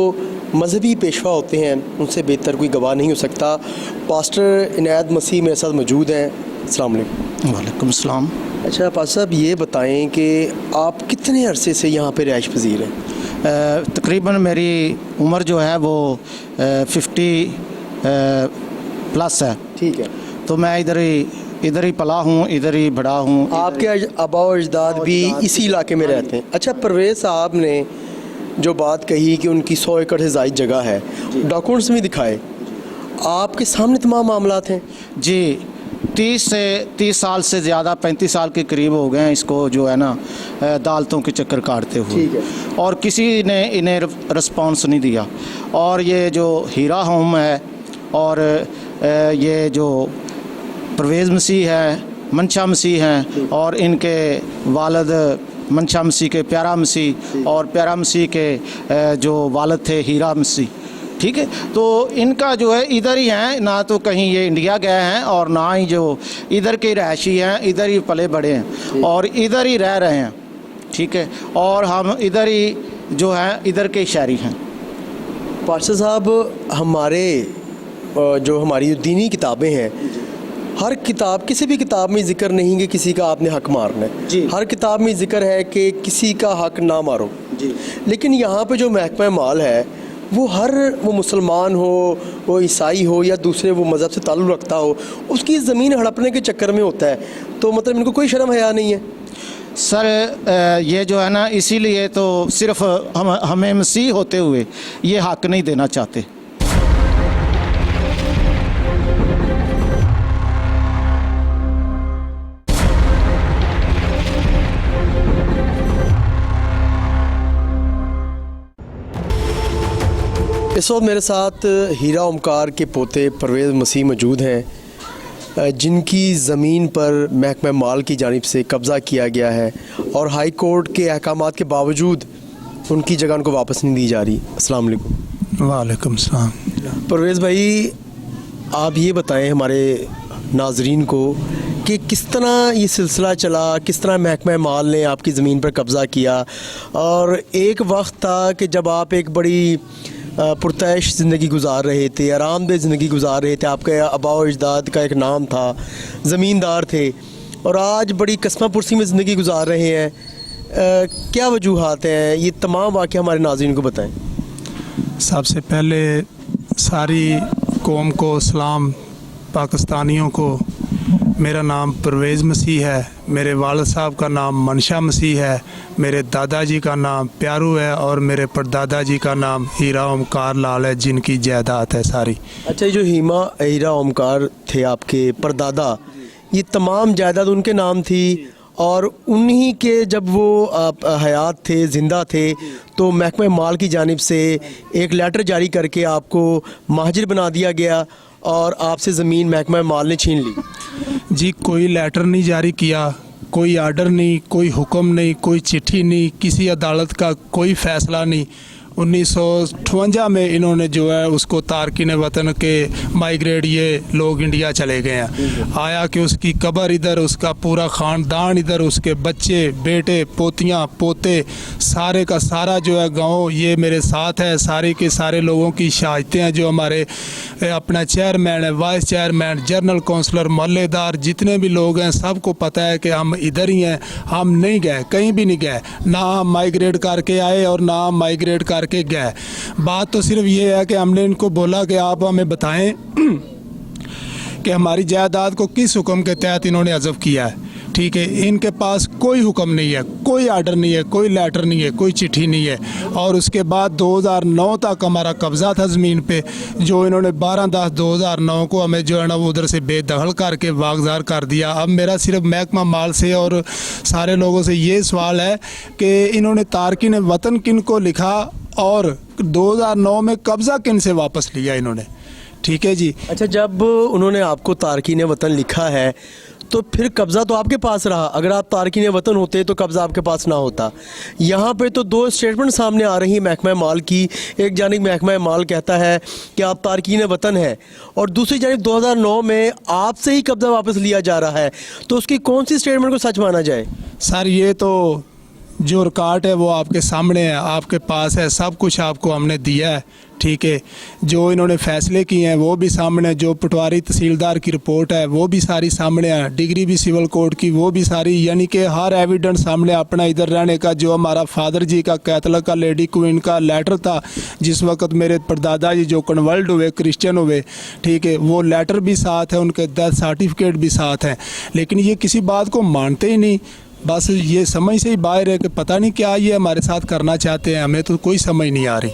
मजहबी पेशवा होते हैं उनसे बेहतर कोई गवाह नहीं हो सकता। पास्टर इनायत मसीह मेरे साथ मौजूद हैं। अस्सलाम वालेकुम। वालेकुम अस्सलाम। अच्छा पास्टर साहब, ये बताएं कि आप कितने अरसे से यहाँ पे रिहाइश पजीर हैं? तकरीबन मेरी उम्र जो है वो 50 प्लस है। ठीक है। तो मैं इधर ही पला हूँ, इधर ही बड़ा हूँ। आपके आबा और अजदाद भी इसी इलाके में रहते हैं? अच्छा, परवेज़ साहब ने जो बात कही कि उनकी 100 एकड़ से ज़ायद जगह है, डॉक्यूमेंट्स भी दिखाए, आपके सामने तमाम मामलात हैं? जी, 30 साल से ज़्यादा, 35 साल के करीब हो गए हैं इसको जो है ना अदालतों के चक्कर काटते हुए। ठीक है। और किसी ने इन्हें रिस्पॉन्स नहीं दिया। और ये जो हीरा होम है और ये जो परवेज़ मसीह है, मंशा मसीह हैं, और इनके वालिद मंशा मसीह के प्यारा मसीह, और प्यारा मसीह के जो वालिद थे हीरा मसीह। ठीक है, तो इनका जो है इधर ही हैं, ना तो कहीं ये इंडिया गए हैं और ना ही जो इधर के रहायशी हैं, इधर ही पले बड़े हैं और इधर ही रह रहे हैं। ठीक है, और हम इधर ही जो हैं इधर के शहरी हैं। पाशा साहब, हमारे जो हमारी दीनी किताबें हैं, हर किताब, किसी भी किताब में जिक्र नहीं कि किसी का आपने हक मारना है जी। हर किताब में जिक्र है कि किसी का हक ना मारो जी। लेकिन यहाँ पे जो महकमा माल है वो मुसलमान हो, वो ईसाई हो या दूसरे वो मज़हब से ताल्लुक़ रखता हो, उसकी ज़मीन हड़पने के चक्कर में होता है। तो मतलब इनको कोई शर्म हया नहीं है? सर ये जो है ना, इसीलिए तो सिर्फ हमें मसीह होते हुए ये हक नहीं देना चाहते। इस वक्त मेरे साथ हीरा ओमकार के पोते परवेज़ मसीह मौजूद हैं, जिनकी ज़मीन पर महकमा माल की जानिब से कब्ज़ा किया गया है और हाई कोर्ट के अहकामात के बावजूद उनकी जगह उनको वापस नहीं दी जा रही। अस्सलाम वालेकुम। वालेकुम सलाम। परवेज़ भाई, आप ये बताएं हमारे नाजरीन को कि किस तरह ये सिलसिला चला, किस तरह महकमा माल ने आपकी ज़मीन पर कब्ज़ा किया, और एक वक्त था कि जब आप एक बड़ी पुरतैश ज़िंदगी गुजार रहे थे, आरामदेह ज़िंदगी गुजार रहे थे, आपके आबाओ अजदाद का एक नाम था, ज़मींदार थे, और आज बड़ी कस्मा पुरसी में ज़िंदगी गुजार रहे हैं। क्या वजूहात हैं? ये तमाम वाक़या हमारे नाज़रीन को बताएं। सबसे पहले सारी कौम को सलाम, पाकिस्तानियों को। मेरा नाम परवेज़ मसीह है, मेरे वालिद साहब का नाम मंशा मसीह है, मेरे दादाजी का नाम प्यारू है और मेरे परदादा जी का नाम हीरा ओमकार लाल है, जिनकी जायदाद है सारी। अच्छा, ये जो हीरा ओमकार थे आपके परदादा, ये तमाम जायदाद उनके नाम थी, और उन्हीं के जब वो हयात थे, ज़िंदा थे, तो महकमा माल की जानिब से एक लेटर जारी करके आपको महाजिर बना दिया गया और आपसे ज़मीन महकमा माल ने छीन ली। जी, कोई लेटर नहीं जारी किया, कोई आर्डर नहीं, कोई हुक्म नहीं, कोई चिट्ठी नहीं, किसी अदालत का कोई फ़ैसला नहीं। 1958 में इन्होंने जो है उसको तारकिन वतन के माइग्रेट ये लोग इंडिया चले गए हैं। आया कि उसकी कब्र इधर, उसका पूरा ख़ानदान इधर, उसके बच्चे, बेटे, पोतियाँ, पोते, सारे का सारा जो है गांव ये मेरे साथ है। सारे के सारे लोगों की शहादतें हैं, जो हमारे अपना चेयरमैन है, वाइस चेयरमैन, जनरल काउंसलर, मोहल्लेदार, जितने भी लोग हैं, सबको पता है कि हम इधर ही हैं, हम नहीं गए, कहीं भी नहीं गए, ना हम माइग्रेट करके आए और ना हम माइग्रेट करके गए। बात तो सिर्फ ये है कि हमने इनको बोला कि आप हमें बताएं कि हमारी जायदाद को किस हुक्म के तहत इन्होंने अज़ब किया है। ठीक है, इनके पास कोई हुक्म नहीं है, कोई आर्डर नहीं है, कोई लेटर नहीं है, कोई चिट्ठी नहीं है। और उसके बाद 2009 तक हमारा कब्ज़ा था ज़मीन पे, जो इन्होंने 12/10/2009 को हमें जो है ना वो उधर से बेदखल करके वागज़ार कर दिया। अब मेरा सिर्फ महकमा माल से और सारे लोगों से ये सवाल है कि इन्होंने तारकिन वतन किन को लिखा और 2009 में कब्ज़ा किन से वापस लिया इन्होंने। ठीक है जी। अच्छा, जब उन्होंने आपको तारकीन वतन लिखा है तो फिर कब्ज़ा तो आपके पास रहा। अगर आप तारकीन वतन होते तो कब्ज़ा आपके पास ना होता। यहाँ पे तो दो स्टेटमेंट सामने आ रही है महकमा माल की। एक जानिब महकमा माल कहता है कि आप तारकीन वतन हैं, और दूसरी जानिब 2009 में आपसे ही कब्ज़ा वापस लिया जा रहा है। तो उसकी कौन सी स्टेटमेंट को सच माना जाए? सर, ये तो जो रिकॉर्ड है वो आपके सामने है, आपके पास है, सब कुछ आपको हमने दिया है। ठीक है, जो इन्होंने फ़ैसले किए हैं वो भी सामने, जो पटवारी तहसीलदार की रिपोर्ट है वो भी सारी सामने है, डिग्री भी सिविल कोर्ट की वो भी सारी, यानी कि हर एविडेंस सामने अपना इधर रहने का। जो हमारा फादर जी का कैथलिक का लेडी क्वीन का लेटर था, जिस वक्त मेरे परदादा जी जो कन्वर्ट हुए, क्रिश्चियन हुए, ठीक है, वो लेटर भी साथ है, उनके डेथ सर्टिफिकेट भी साथ हैं, लेकिन ये किसी बात को मानते ही नहीं। बस ये समझ से ही बाहर है कि पता नहीं क्या ये हमारे साथ करना चाहते हैं, हमें तो कोई समझ नहीं आ रही।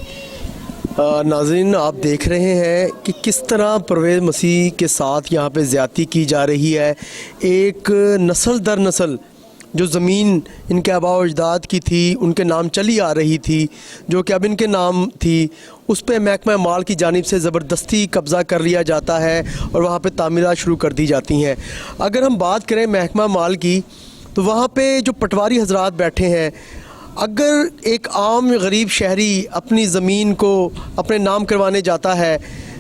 नाज़रीन, आप देख रहे हैं कि किस तरह परवेज़ मसीह के साथ यहाँ पे ज़्यादती की जा रही है। एक नस्ल दर नस्ल जो ज़मीन इनके आबा अजदाद की थी, उनके नाम चली आ रही थी, जो कि अब इनके नाम थी, उस पर महकमा माल की जानिब से ज़बरदस्ती कब्ज़ा कर लिया जाता है और वहाँ पे तामीरात शुरू कर दी जाती हैं। अगर हम बात करें महकमा माल की, तो वहाँ पे जो पटवारी हजरात बैठे हैं, अगर एक आम गरीब शहरी अपनी ज़मीन को अपने नाम करवाने जाता है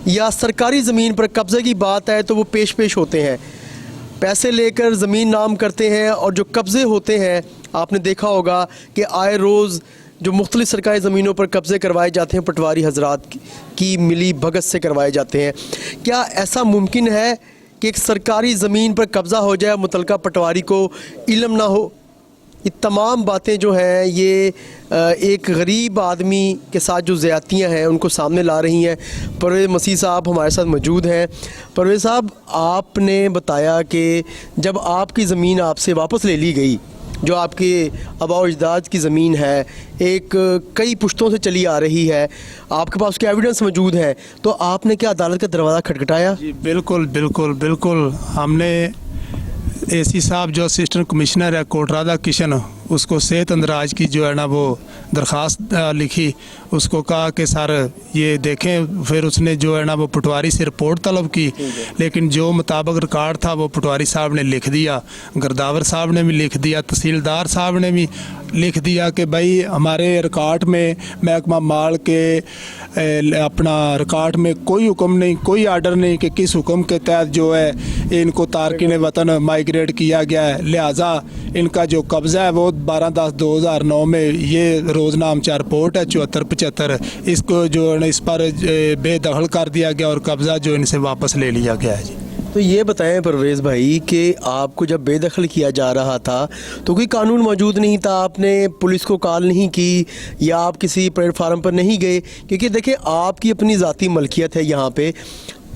या सरकारी ज़मीन पर कब्ज़े की बात है तो वो पेश होते हैं, पैसे लेकर ज़मीन नाम करते हैं, और जो कब्ज़े होते हैं आपने देखा होगा कि आए रोज़ जो मुख्तलिफ़ सरकारी ज़मीनों पर कब्ज़े करवाए जाते हैं पटवारी हजरात की मिली भगत से करवाए जाते हैं। क्या ऐसा मुमकिन है कि एक सरकारी ज़मीन पर कब्ज़ा हो जाए, मुतलका पटवारी को इल्म ना हो? ये तमाम बातें जो हैं ये एक गरीब आदमी के साथ जो ज़्यादतियाँ हैं उनको सामने ला रही हैं। परवेज़ मसीह साहब हमारे साथ मौजूद हैं। परवेज़ साहब, आपने बताया कि जब आपकी ज़मीन आपसे वापस ले ली गई, जो आपके आबा अजदाद की ज़मीन है, एक कई पुश्तों से चली आ रही है, आपके पास उसके एविडेंस मौजूद हैं, तो आपने क्या अदालत का दरवाज़ा खटखटाया? जी बिल्कुल बिल्कुल बिल्कुल। हमने एसी साहब जो असिस्टेंट कमिश्नर है कोटरादा किशन, उसको सेहत अंदराज की जो है ना वो दरख्वास्त लिखी, उसको कहा कि सर ये देखें। फिर उसने जो है ना वो पटवारी से रिपोर्ट तलब की, लेकिन जो मुताबिक रिकॉर्ड था वो पटवारी साहब ने लिख दिया, गर्दावर साहब ने भी लिख दिया, तहसीलदार साहब ने भी लिख दिया कि भाई हमारे रिकॉर्ड में महकमा माल के अपना रिकॉर्ड में कोई हुक्म नहीं, कोई आर्डर नहीं कि किस हुक्म के तहत जो है इनको तारकिन वतन माइग्रेट किया गया है, लिहाजा इनका जो कब्ज़ा है वो 12/10/2009 में ये रोज़नामचा रिपोर्ट है 74-75, इसको जो है इस पर बेदखल कर दिया गया और कब्ज़ा जो इनसे वापस ले लिया गया है। जी तो ये बताएं परवेज़ भाई कि आपको जब बेदखल किया जा रहा था तो कोई कानून मौजूद नहीं था, आपने पुलिस को कॉल नहीं की या आप किसी प्लेटफार्म पर नहीं गए? क्योंकि देखिए आपकी अपनी ज़ाती मलकियत है यहाँ पे,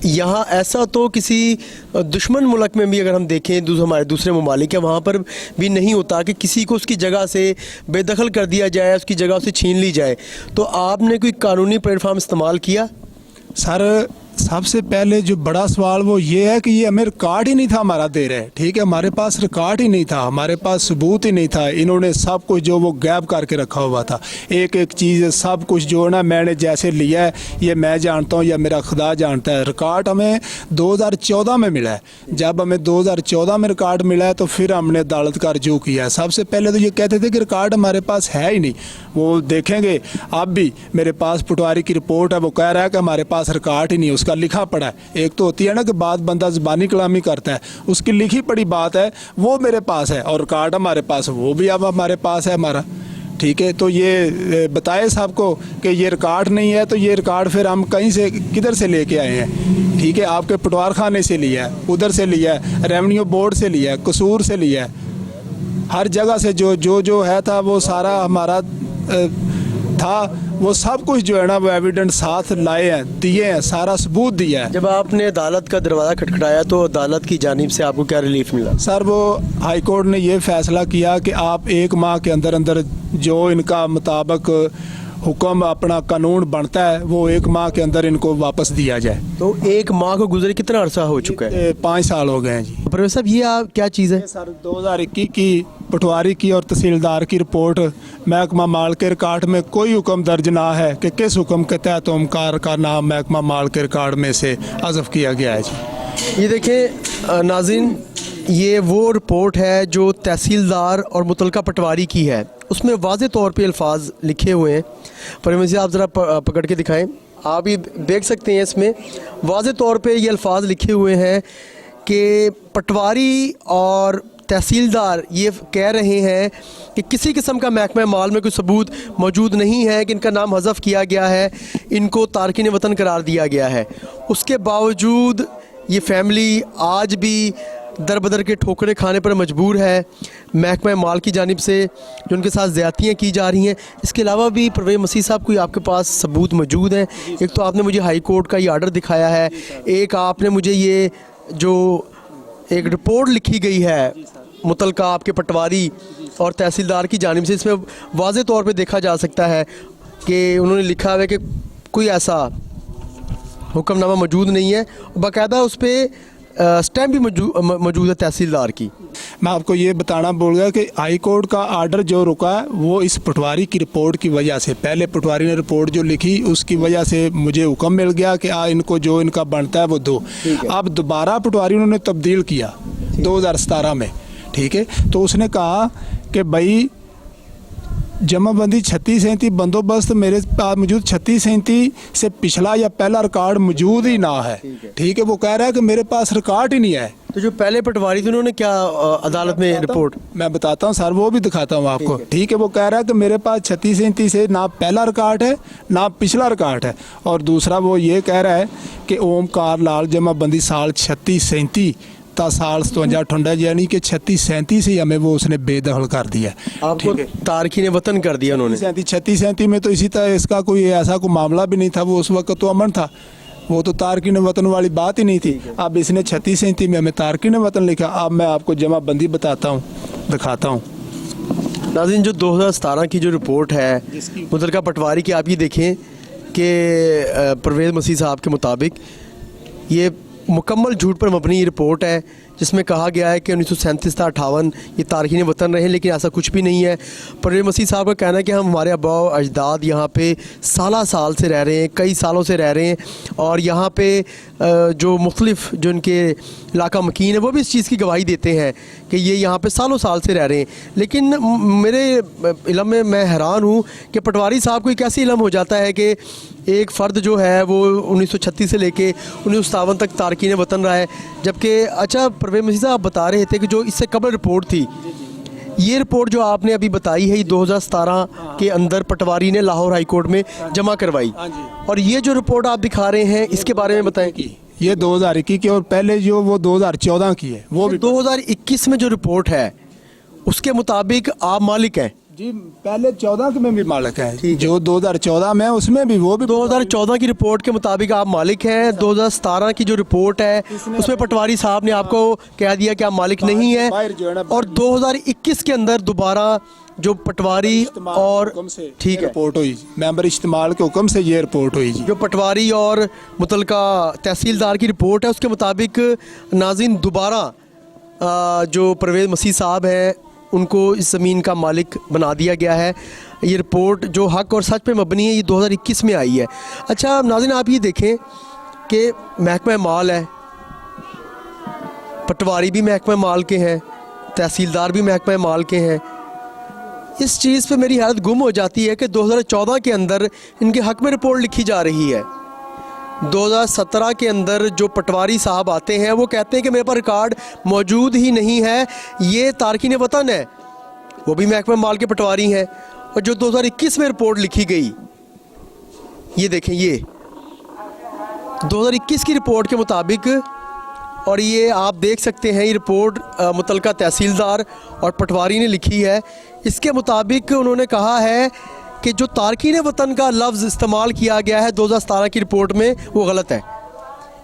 यहाँ ऐसा तो किसी दुश्मन मुल्क में भी अगर हम देखें, हमारे दूसरे ममालिक है, वहाँ पर भी नहीं होता कि किसी को उसकी जगह से बेदखल कर दिया जाए, उसकी जगह से छीन ली जाए। तो आपने कोई कानूनी प्लेटफार्म इस्तेमाल किया? सर सबसे पहले जो बड़ा सवाल वो ये है कि ये हमें रिकॉर्ड ही नहीं था हमारा दे रहे, ठीक है, हमारे पास रिकॉर्ड ही नहीं था, हमारे पास सबूत ही नहीं था। इन्होंने सब कुछ जो वो गैप करके रखा हुआ था, एक एक चीज़ सब कुछ जो है ना मैंने जैसे लिया है ये मैं जानता हूँ या मेरा खुदा जानता है। रिकॉर्ड हमें 2014 में मिला है, जब हमें 2014 में रिकॉर्ड मिला है तो फिर हमने अदालत का रजू किया है। सबसे पहले तो ये कहते थे कि रिकॉर्ड हमारे पास है ही नहीं, वो देखेंगे। अब भी मेरे पास पटवारी की रिपोर्ट है, वो कह रहा है कि हमारे पास रिकॉर्ड ही नहीं, उसका लिखा पड़ा है। एक तो होती है ना कि बात बंदा ज़बानी कलामी करता है, उसकी लिखी पड़ी बात है वो मेरे पास है, और रिकॉर्ड हमारे पास वो भी अब हमारे पास है हमारा, ठीक है। तो ये बताए साहब को कि ये रिकॉर्ड नहीं है, तो ये रिकॉर्ड फिर हम कहीं से किधर से लेके आए हैं, ठीक है, आपके पटवार खाने से लिया है, उधर से लिया है, रेवेन्यू बोर्ड से लिया है, कसूर से लिया है, हर जगह से जो है था वो सारा हमारा था, वो सब कुछ जो है ना वो एविडेंस साथ लाए हैं, दिए हैं, सारा सबूत दिया है। जब आपने अदालत का दरवाज़ा खटखटाया तो अदालत की जानिब से आपको क्या रिलीफ मिला? सर वो हाई कोर्ट ने ये फैसला किया कि आप 1 माह के अंदर अंदर जो इनका मुताबिक हुक्म अपना कानून बनता है वो 1 माह के अंदर इनको वापस दिया जाए। तो 1 माह को गुजरे कितना अरसा हो चुका है? 5 साल हो गए हैं जी। परवेज़ साहब ये आप क्या चीज़ है? सर 2021 की पटवारी की और तहसीलदार की रिपोर्ट, महकमा माल के रिकॉर्ड में कोई हुक्म दर्ज ना है कि किस हुक्म के तहत ओमकार का नाम महकमा माल के रिकॉर्ड में से हज़फ किया गया है जी। ये देखें नाज़रीन, ये वो रिपोर्ट है जो तहसीलदार और मुतलका पटवारी की है, उसमें वाज़े तौर पे अल्फाज लिखे हुए हैं। परवेज़ आप ज़रा पकड़ के दिखाएं, आप ये देख सकते हैं इसमें वाज़े तौर पे ये अल्फाज लिखे हुए हैं कि पटवारी और तहसीलदार ये कह रहे हैं कि किसी किस्म का महकमा माल में कोई सबूत मौजूद नहीं है कि इनका नाम हज़फ किया गया है, इनको तारकिन वतन करार दिया गया है। उसके बावजूद ये फैमिली आज भी दर बदर के ठोकरे खाने पर मजबूर है महकमा माल की जानिब से, जो उनके साथ ज़्यादतियाँ की जा रही हैं। इसके अलावा भी परवेज़ मसीह साहब कोई आपके पास सबूत मौजूद हैं? एक तो आपने मुझे हाई कोर्ट का ये आर्डर दिखाया है, एक आपने मुझे ये जो एक रिपोर्ट लिखी गई है मुतलका आपके पटवारी और तहसीलदार की जानिब से, इसमें वाज़े तौर पे देखा जा सकता है कि उन्होंने लिखा है कि कोई ऐसा हुक्मनामा मौजूद नहीं है, बाकायदा उस पर स्टैम्प भी मौजूद है तहसीलदार की। मैं आपको ये बताना भूल गया कि हाई कोर्ट का आर्डर जो रुका है वो इस पटवारी की रिपोर्ट की वजह से, पहले पटवारी ने रिपोर्ट जो लिखी उसकी वजह से मुझे हुक्म मिल गया कि इनको जो इनका बनता है वो दो। अब दोबारा पटवारी उन्होंने तब्दील किया 2017 में, ठीक है। तो उसने कहा कि भाई जमाबंदी 36-37 बंदोबस्त मेरे पास मौजूद 36-37 से पिछला या पहला रिकॉर्ड मौजूद ही ना है, ठीक है। वो कह रहा है कि मेरे पास रिकॉर्ड ही नहीं है। तो जो पहले पटवारी थे उन्होंने क्या अदालत में रिपोर्ट, मैं बताता हूँ सर, वो भी दिखाता हूँ आपको, ठीक है। वो कह रहा है कि मेरे पास 36-37 से ना पहला रिकॉर्ड है ना पिछला रिकॉर्ड है। और दूसरा वो ये कह रहा है कि ओमकार लाल जमाबंदी साल 36-37 साल 57-58 यानी कि 36-37 ही हमें वो उसने बेदखल कर दिया। आपको तारकीन वतन कर दिया उन्होंने। 36-37 में तो इसी तरह इसका कोई ऐसा कोई मामला भी नहीं था, वो उस वक्त तो अमन था, वो तो तारकीन वतन वाली बात ही नहीं थी। अब इसने 36-37 में हमें तारकीन वतन लिखा। अब मैं आपको जमाबंदी बताता हूँ, दिखाता हूँ। नाज़रीन, जो 2017 की जो रिपोर्ट है मुतलका पटवारी की, आप ये देखें कि परवेज़ मसीह साहब के मुताबिक ये मुकम्मल झूठ पर मबनी रिपोर्ट है, जिसमें कहा गया है कि 1937 था 58 ये तारकीन वतन रहे, लेकिन ऐसा कुछ भी नहीं है। परवेज़ मसीह साहब का कहना है कि हम हमारे आबा अजदाद यहाँ पे साल से रह रहे हैं, कई सालों से रह रहे हैं, और यहाँ पे जो मुख्तलिफ जो इनके इलाका मकीन है वो भी इस चीज़ की गवाही देते हैं कि ये यहाँ पे साल से रह रहे हैं। लेकिन मेरे इल्म में मैं हैरान हूँ कि पटवारी साहब को एक ऐसी इल्म हो जाता है कि एक फ़र्द जो है वो 1936 से लेके 1957 तक तारकीन वतन रहा है, जबकि अच्छा परवेज़ मसीह साहब बता रहे थे कि जो इससे कबल रिपोर्ट थी, ये रिपोर्ट जो आपने अभी बताई है, ये 2017 के अंदर पटवारी ने लाहौर हाई कोर्ट में जमा करवाई, और ये जो रिपोर्ट आप दिखा रहे हैं इसके बारे में बताएं। कि ये 2021 की, और पहले जो वो 2014 की है, वो भी 2021 में जो रिपोर्ट है उसके मुताबिक आप मालिक हैं जी। पहले 14 में भी मालिक है, जो 2014 में उसमें भी, वो भी 2014 की रिपोर्ट के मुताबिक आप मालिक हैं। 2017 की जो रिपोर्ट है उसमें पटवारी साहब ने आपको कह दिया कि आप मालिक नहीं हैं, और 2021 के अंदर दोबारा जो पटवारी और ठीक है रिपोर्ट हुई, मेंबर इज्तिमाल के हुक्म से ये रिपोर्ट हुई जी। जो पटवारी और मुतलका तहसीलदार की रिपोर्ट है उसके मुताबिक नाज़रीन दोबारा जो परवेज़ मसीह साहब हैं उनको इस ज़मीन का मालिक बना दिया गया है। ये रिपोर्ट जो हक और सच पे मबनी है, ये 2021 में आई है। अच्छा नाज़रीन, आप ये देखें कि महकमा माल है, पटवारी भी महकमा माल के हैं, तहसीलदार भी महकमा माल के हैं। इस चीज़ पे मेरी हालत गुम हो जाती है कि 2014 के अंदर इनके हक में रिपोर्ट लिखी जा रही है। 2017 के अंदर जो पटवारी साहब आते हैं वो कहते हैं कि मेरे पास रिकॉर्ड मौजूद ही नहीं है, ये तारकीन वतन है, वो भी महकमा माल के पटवारी हैं। और जो 2021 में रिपोर्ट लिखी गई, ये देखें, ये 2021 की रिपोर्ट के मुताबिक, और ये आप देख सकते हैं ये रिपोर्ट मुतलका तहसीलदार और पटवारी ने लिखी है। इसके मुताबिक उन्होंने कहा है कि जो तारकीन वतन का लफ्ज़ इस्तेमाल किया गया है 2017 की रिपोर्ट में वो गलत है,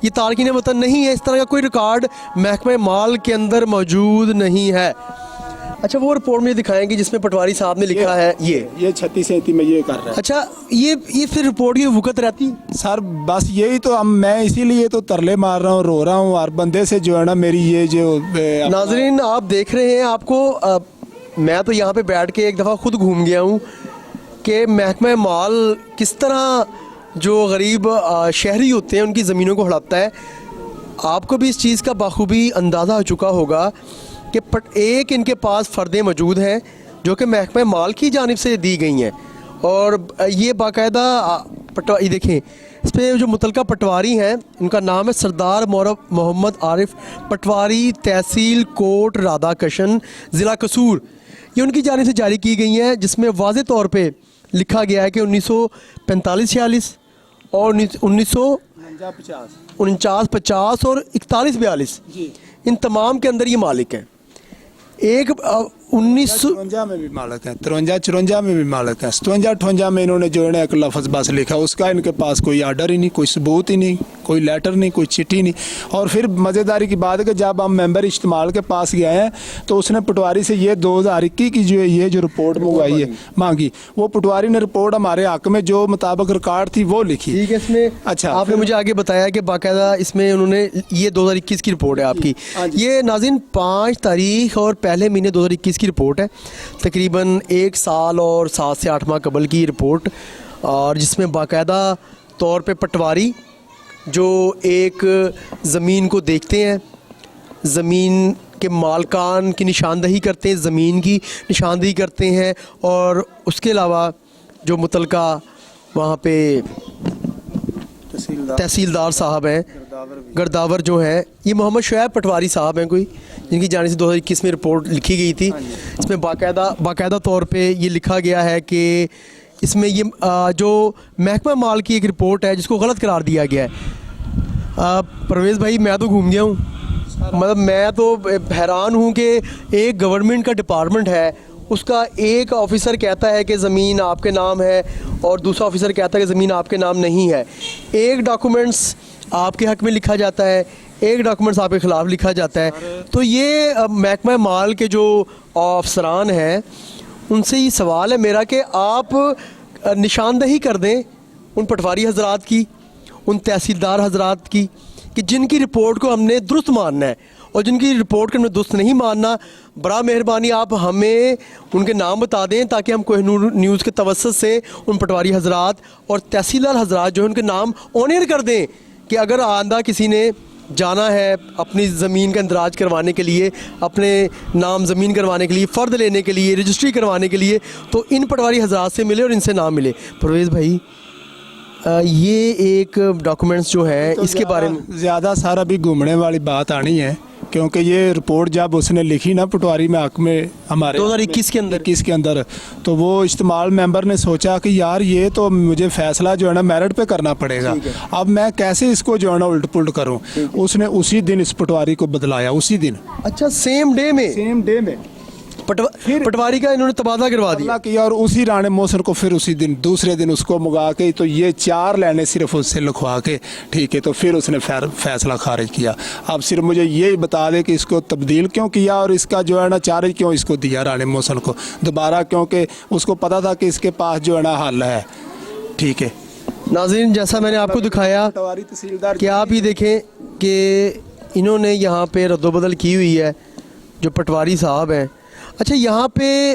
ये तारकीन वतन नहीं है, इस तरह का कोई रिकॉर्ड महकमे माल के अंदर मौजूद नहीं है। अच्छा, वो रिपोर्ट में दिखाएंगे जिसमें पटवारी साहब ने लिखा है ये 36-37 में ये कर रहा है। अच्छा, ये फिर रिपोर्ट की वक़्त रहती सर, बस यही तो मैं इसीलिए तो तरले मार रहा हूँ, रो रहा हूँ हर बंदे से, जो है ना मेरी ये जो नाजरीन आप देख रहे हैं। आपको मैं तो यहाँ पे बैठ के एक दफ़ा खुद घूम गया हूँ कि महकमा माल किस तरह जो गरीब शहरी होते हैं उनकी ज़मीनों को हड़पता है। आपको भी इस चीज़ का बाखूबी अंदाज़ा हो चुका होगा कि एक इनके पास फ़र्दें मौजूद हैं जो कि महकमा माल की जानिब से दी गई हैं, और ये बाकायदा ये देखें, इस पर जो मुतलका पटवारी हैं उनका नाम है सरदार मोहम्मद आरिफ पटवारी, तहसील कोट राधाकृष्ण, ज़िला कसूर। ये उनकी जानिब से जारी की गई हैं, जिसमें वाज़े तौर पे लिखा गया है कि 1945-46 और 1949-50 और 41-42 इन तमाम के अंदर ये मालिक हैं। एक 53 में भी मालिक हैं, 53 में भी मालिक हैं, 57-58 में इन्होंने जो है ना एक लफ्ज़ बस लिखा, उसका इनके पास कोई आर्डर ही नहीं, कोई सबूत ही नहीं, कोई लेटर नहीं, कोई चिट्ठी नहीं। और फिर मज़ेदारी की बात है कि जब हम मेंबर इज्तिमाल के पास गए हैं तो उसने पटवारी से ये 2021 की जो है ये जो रिपोर्ट मंगवाई है मांगी, वो पटवारी ने रिपोर्ट हमारे हक में जो मुताबिक रिकॉर्ड थी वो लिखी। ठीक है, इसमें अच्छा, आपने मुझे आगे बताया कि बाकायदा इसमें उन्होंने ये 2021 की रिपोर्ट है आपकी। ये नाज़रीन 5 तारीख और पहले महीने 2021 की रिपोर्ट है, तकरीबन 1 साल और 7 से 8 माह कबल की रिपोर्ट, और जिसमें बाकायदा तौर पे पटवारी जो एक ज़मीन को देखते हैं, ज़मीन के मालकान की निशानदही करते हैं, ज़मीन की निशानदही करते हैं, और उसके अलावा जो मुतलका वहाँ पे तहसीलदार साहब हैं, गर्दावर जो हैं, ये मोहम्मद शुएब पटवारी साहब हैं कोई, जिनकी जानिब से 2021 में रिपोर्ट लिखी गई थी। इसमें बाकायदा तौर पे ये लिखा गया है कि इसमें ये जो महकमा माल की एक रिपोर्ट है जिसको गलत करार दिया गया है। परवेज़ भाई, मैं तो घूम गया हूँ, मतलब मैं तो हैरान हूँ कि एक गवर्नमेंट का डिपार्टमेंट है, उसका एक ऑफिसर कहता है कि ज़मीन आपके नाम है और दूसरा ऑफिसर कहता है कि ज़मीन आपके नाम नहीं है। एक डॉक्यूमेंट्स आपके हक़ में लिखा जाता है, एक डॉक्यूमेंट्स आपके ख़िलाफ़ लिखा जाता है। तो ये महकमा माल के जो अफसरान हैं उनसे ये सवाल है मेरा कि आप निशानदही कर दें उन पटवारी हजरात की, उन तहसीलदार हजरात की, कि जिनकी रिपोर्ट को हमने दुरुस्त मानना है, और जिनकी रिपोर्ट को हमने दुरुस्त नहीं मानना, बड़ा मेहरबानी आप हमें उनके नाम बता दें ताकि हम कोहिनूर न्यूज़ के तवस्सुत से उन पटवारी हजरात और तहसीलदार हजरात जो है उनके नाम ऑन एयर कर दें कि अगर आंदा किसी ने जाना है अपनी ज़मीन का इंदराज करवाने के लिए, अपने नाम ज़मीन करवाने के लिए, फ़र्द लेने के लिए, रजिस्ट्री करवाने के लिए, तो इन पटवारी हजरात से मिले और इनसे ना मिले। परवेज़ भाई, ये एक डॉक्यूमेंट्स जो है तो इसके बारे में ज़्यादा सारा भी घूमने वाली बात आनी है, क्योंकि ये रिपोर्ट जब उसने लिखी ना पटवारी में हक में हमारे 2021 के अंदर, तो वो इज्तिमाल मेंबर ने सोचा कि यार ये तो मुझे फ़ैसला जो है ना मेरिट पे करना पड़ेगा, अब मैं कैसे इसको जो है ना उल्ट पुल्ट करूँ। उसने उसी दिन इस पटवारी को बदलाया, उसी दिन। अच्छा, सेम डे में पटवारी का इन्होंने तबादला करवा दिया किया, और उसी राणे मोहसिन को फिर उसी दिन दूसरे दिन उसको मंगा के, तो ये 4 लाइनें सिर्फ उससे लिखवा के, ठीक है, तो फिर उसने फैसला खारिज किया। अब सिर्फ मुझे ये बता दे कि इसको तब्दील क्यों किया और इसका जो है ना चार्ज क्यों इसको दिया राणे मोहसिन को दोबारा, क्योंकि उसको पता था कि इसके पास जो है ना हल है। ठीक है नाज़रीन, जैसा मैंने आपको दिखाया कि आप ही देखें कि इन्होंने यहाँ पे रद्दोबदल की हुई है जो पटवारी साहब हैं। अच्छा, यहाँ पे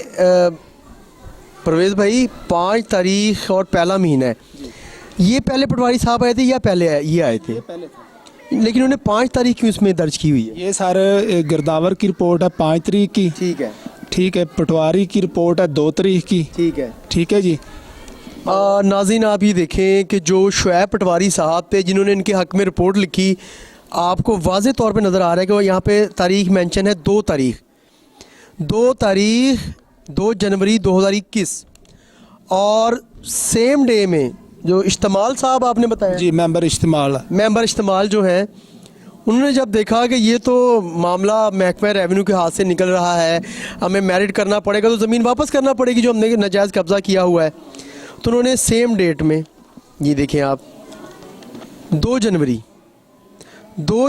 परवेज़ भाई 5 तारीख और पहला महीना है, ये पहले पटवारी साहब आए थे या पहले ये आए थे? लेकिन उन्होंने 5 तारीख क्यों इसमें दर्ज की हुई है? ये सारे गिरदावर की रिपोर्ट है 5 तारीख की, ठीक है, पटवारी की रिपोर्ट है 2 तारीख की, ठीक है जी। नाज़रीन, आप ये देखें कि जो शुएब पटवारी साहब थे जिन्होंने इनके हक़ में रिपोर्ट लिखी, आपको वाज़े तौर पे नज़र आ रहा है कि वो यहाँ पे तारीख मेंशन है 2 जनवरी 2021, और सेम डे में जो इज्तिमाल साहब आपने बताया जी, मेंबर इज्तिमाल जो हैं, उन्होंने जब देखा कि ये तो मामला महकमा रेवेन्यू के हाथ से निकल रहा है, हमें मैरिट करना पड़ेगा, तो ज़मीन वापस करना पड़ेगी जो हमने नाजायज़ कब्ज़ा किया हुआ है, तो उन्होंने सेम डेट में, ये देखें आप, 2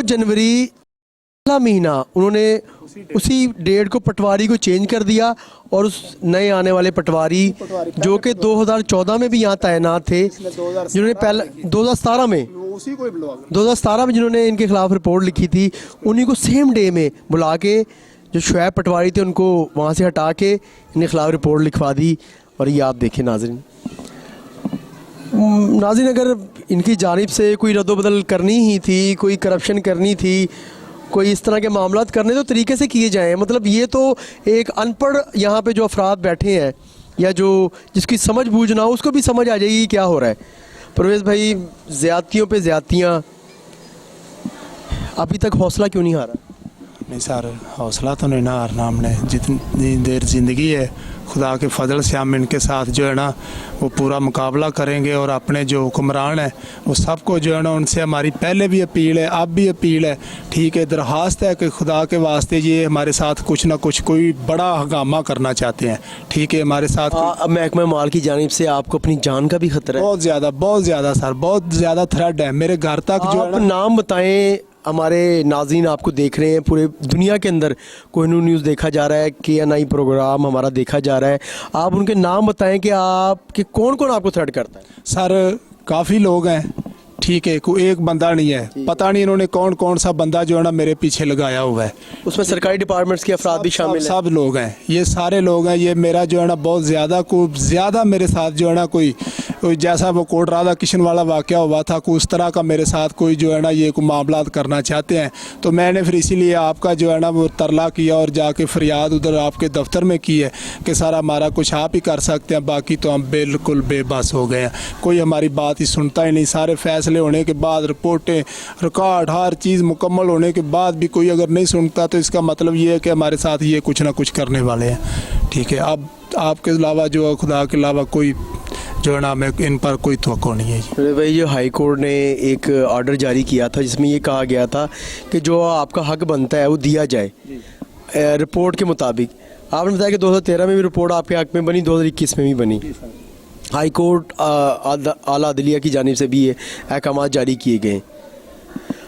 जनवरी पहला महीना, उन्होंने उसी डेट को पटवारी को चेंज कर दिया, और उस नए आने वाले पटवारी जो कि 2014 में भी यहाँ तैनात थे, जिन्होंने पहले 2017 में जिन्होंने इनके ख़िलाफ़ रिपोर्ट लिखी थी, उन्हीं को सेम डे में बुला के जो शुएब पटवारी थे उनको वहाँ से हटा के इनके ख़िलाफ़ रिपोर्ट लिखवा दी। और ये आप देखें नाज़रीन, अगर इनकी जानिब से कोई रद्दोबदल करनी ही थी, कोई करप्शन करनी थी, कोई इस तरह के मामलात करने तो तरीके से किए जाएं। मतलब ये तो एक अनपढ़ यहाँ पे जो अफराद बैठे हैं या जो जिसकी समझ बूझ ना हो उसको भी समझ आ जाएगी क्या हो रहा है। परवेज़ भाई, ज़्यादतियों पे ज़्यादतियाँ, अभी तक हौसला क्यों नहीं हारा? नहीं सर, हौसला तो नहीं ना हारना हमने। जितनी देर ज़िंदगी है, खुदा के फजल से हम इनके साथ जो है ना वो पूरा मुकाबला करेंगे। और अपने जो हुक्मरान हैं वो सबको जो है ना, उनसे हमारी पहले भी अपील है, अब भी अपील है, ठीक है, दरख्वास्त है कि खुदा के वास्ते ये हमारे साथ कुछ ना कुछ कोई बड़ा हंगामा करना चाहते हैं, ठीक है, हमारे साथ अब महकमा माल की जानिब से आपको अपनी जान का भी खतरा है? बहुत ज़्यादा सर, बहुत ज़्यादा थ्रेट है मेरे घर तक जो है आप ना। नाम बताएं, हमारे नाज़रीन आपको देख रहे हैं पूरे दुनिया के अंदर, कोहिनूर न्यूज़ देखा जा रहा है, KNI प्रोग्राम हमारा देखा जा रहा है, आप उनके नाम बताएं कि आपके कौन कौन आपको थ्रेट करता है? सर काफ़ी लोग हैं, ठीक है, कोई एक बंदा नहीं है, पता नहीं इन्होंने कौन कौन सा बंदा जो है ना मेरे पीछे लगाया हुआ है। उसमें सरकारी डिपार्टमेंट्स के अफराद भी शामिल हैं? सब लोग हैं, ये सारे लोग हैं। ये मेरा जो है ना बहुत ज़्यादा मेरे साथ जो है ना कोई जैसा वो कोट राधा किशन वाला वाक़या हुआ था, कोई उस तरह का मेरे साथ कोई जो है ना ये कोई मामला करना चाहते हैं। तो मैंने फिर इसीलिए आपका जो है ना वो तरला किया और जाके फरियाद उधर आपके दफ्तर में की है कि सर हमारा कुछ आप ही कर सकते हैं, बाकी तो हम बिल्कुल बेबस हो गए हैं, कोई हमारी बात ही सुनता ही नहीं। सारे फैसले होने के बाद, रिपोर्टें, रिकॉर्ड, हर चीज़ मुकम्मल होने के बाद भी कोई अगर नहीं सुनता तो इसका मतलब ये है कि हमारे साथ ये कुछ ना कुछ करने वाले हैं, ठीक है। अब आपके अलावा जो खुदा के अलावा कोई जो है ना हमें इन पर कोई तवक्को नहीं है जी। अरे भाई, जो हाई कोर्ट ने एक ऑर्डर जारी किया था जिसमें ये कहा गया था कि जो आपका हक बनता है वो दिया जाए रिपोर्ट के मुताबिक। आपने बताया कि 2013 में भी रिपोर्ट आपके हक में बनी, 2021 में भी बनी। हाई कोर्ट आला अदलिया की जानिब से भी ये अहकाम जारी किए गए।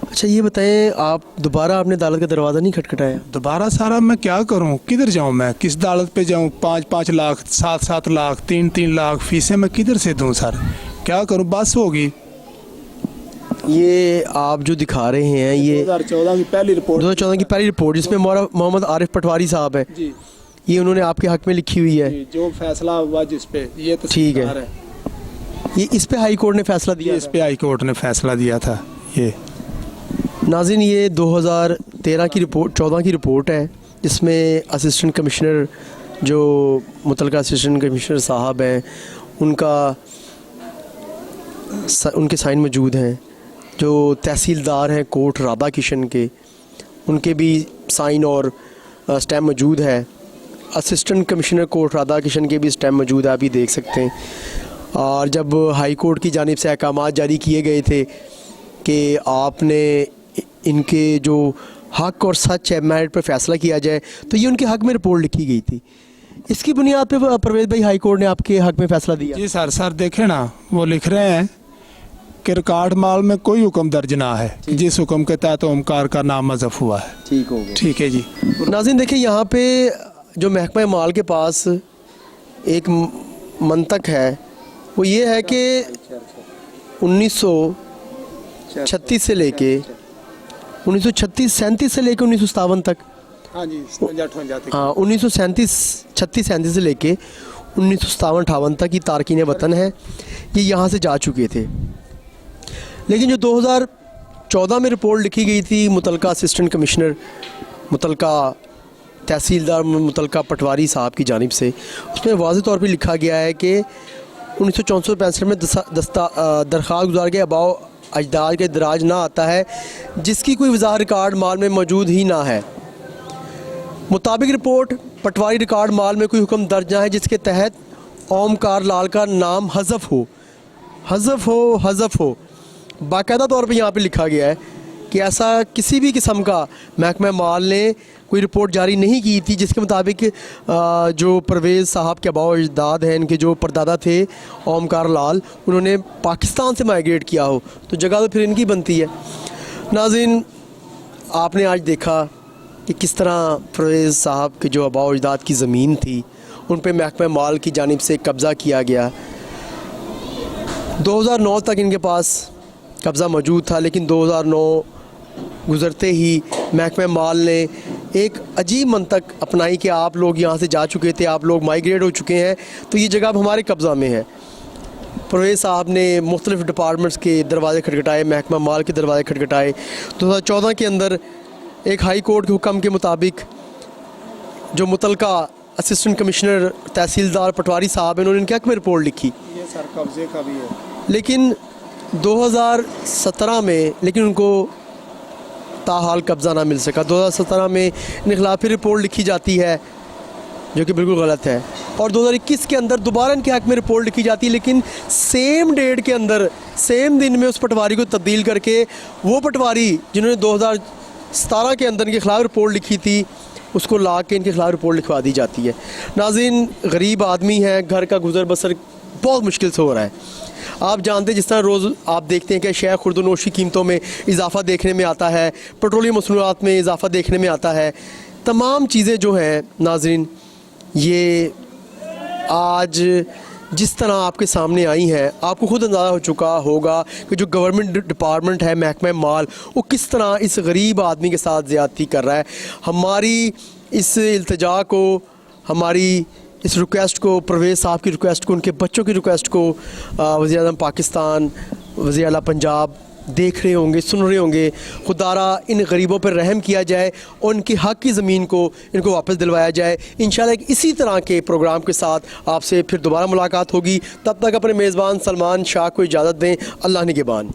अच्छा ये बताएं, आप दोबारा आपने अदालत का दरवाज़ा नहीं खटखटाया? दोबारा सारा मैं क्या करूं, किधर जाऊं, मैं किस अदालत पे जाऊं? 5-5 लाख, 7-7 लाख, 3-3 लाख फीसें मैं किधर से दूं सर, क्या करूं, बस होगी। ये आप जो दिखा रहे हैं ये 2014 की पहली रिपोर्ट, 2014 की पहली रिपोर्ट जिसमें मोहम्मद आरिफ पटवारी साहब हैं जी, ये उन्होंने आपके हक में लिखी हुई है। जो फैसला हुआ जिस पे ये ठीक है, ये इस पे हाई कोर्ट ने फैसला दिया? इस पे हाई कोर्ट ने फैसला दिया था। ये नाज़रीन, ये 2013 की रिपोर्ट, 14 की रिपोर्ट है जिसमें असिस्टेंट कमिश्नर जो मुतलका असिस्टेंट कमिश्नर साहब हैं उनके साइन मौजूद हैं। जो तहसीलदार हैं कोट राधा किशन के, उनके भी साइन और स्टैम्प मौजूद है। Assistant commissioner court Radha Kishan के भी स्टैम्प मौजूद है, आप ही देख सकते हैं। और जब हाई कोर्ट की जानिब से अहकाम जारी किए गए थे कि आपने इनके जो हक और सच है मेरिट पर फैसला किया जाए, तो ये उनके हक में रिपोर्ट लिखी गई थी। इसकी बुनियाद पे परवेज़ भाई हाई कोर्ट ने आपके हक में फैसला दिया? जी सर देखें ना, वो लिख रहे हैं कि रिकॉर्ड माल में कोई हुक्म दर्ज ना है जिस हुक्म के तहत ओमकार का नाम मज़फ हुआ है। ठीक हो गया, ठीक है जी। नाज़रीन देखिए, यहाँ पे जो महकमा माल के पास एक मंतक है वो ये है कि 1936 से लेके 1937 से लेकर 1957 तक, हाँ जी, 1937 से लेके 1957-58 तक ये तारकीन वतन है, ये यहाँ से जा चुके थे। लेकिन जो 2014 में रिपोर्ट लिखी गई थी मुतलका असिस्टेंट कमिश्नर, मुतलका तहसीलदार, मुतलका पटवारी साहब की जानिब से, उसमें वाज़ेह तौर पर लिखा गया है कि 1964-65 में दरख्वास्त गुजार के अबाव अजदाद के दराज ना आता है जिसकी कोई वज़ाहत रिकॉर्ड माल में मौजूद ही ना है। मुताबिक रिपोर्ट पटवारी रिकॉर्ड माल में कोई हुक्म दर्ज ना है जिसके तहत ओमकार लाल का नाम हज़फ हो। बाकायदा तौर पे यहाँ पे लिखा गया है कि ऐसा किसी भी किस्म का महकमा माल ने कोई रिपोर्ट जारी नहीं की थी जिसके मुताबिक जो परवेज़ साहब के अबाव अजदाद हैं, इनके जो परदादा थे ओमकार लाल, उन्होंने पाकिस्तान से माइग्रेट किया हो, तो जगह तो फिर इनकी बनती है। नाज़रीन, आपने आज देखा कि किस तरह परवेज़ साहब के जो अबाव अजदाद की ज़मीन थी उन पर महकमा माल की जानिब से कब्ज़ा किया गया। 2009 तक इनके पास कब्ज़ा मौजूद था, लेकिन 2009 गुज़रते ही महकमा माल ने एक अजीब मंतक अपनाई कि आप लोग यहाँ से जा चुके थे, आप लोग माइग्रेट हो चुके हैं, तो ये जगह अब हमारे कब्ज़ा में है। परवेज़ साहब ने मुख्तलिफ़ डिपार्टमेंट्स के दरवाज़े खटखटाए, महकमा माल के दरवाज़े खटखटाए। 2014 के अंदर एक हाई कोर्ट के हुक्म के मुताबिक जो मुतलका असिस्टेंट कमिश्नर तहसीलदार पटवारी साहब हैं, उन्होंने इनके हक़ में रिपोर्ट लिखी। ये सर कब्ज़े का भी है, लेकिन 2017 में उनको ताहाल कब्ज़ा ना मिल सका। 2017 में इन खिलाफ फिर रिपोर्ट लिखी जाती है जो कि बिल्कुल गलत है, और 2021 के अंदर दोबारा इनके हक़ में रिपोर्ट लिखी जाती है, लेकिन सेम डेट के अंदर सेम दिन में उस पटवारी को तब्दील करके वो पटवारी जिन्होंने 2017 के अंदर इनके खिलाफ रिपोर्ट लिखी थी उसको ला के इनके खिलाफ रिपोर्ट लिखवा दी जाती है। नाज़रीन, गरीब आदमी है, घर का गुजर बसर बहुत मुश्किल से हो रहा है। आप जानते हैं जिस तरह रोज़ आप देखते हैं कि शय खुर्दनोश की कीमतों में इजाफ़ा देखने में आता है, पेट्रोलियम मसनूआत में इजाफ़ा देखने में आता है, तमाम चीज़ें जो हैं नाज़रीन ये आज जिस तरह आपके सामने आई हैं, आपको खुद अंदाज़ा हो चुका होगा कि जो गवर्नमेंट डिपार्टमेंट है महकमा माल, वो किस तरह इस गरीब आदमी के साथ ज़्यादती कर रहा है। हमारी इस इल्तिजा को, हमारी इस रिक्वेस्ट को, परवेज़ साहब की रिक्वेस्ट को, उनके बच्चों की रिक्वेस्ट को वज़ीर-ए-आज़म पाकिस्तान, वज़ीर आला पंजाब देख रहे होंगे, सुन रहे होंगे। खुदारा इन गरीबों पर रहम किया जाए और उनकी हक़ की ज़मीन को इनको वापस दिलवाया जाए। इंशाल्लाह इसी तरह के प्रोग्राम के साथ आपसे फिर दोबारा मुलाकात होगी। तब तक अपने मेज़बान सलमान शाह को इजाज़त दें। अल्लाह निगहबान।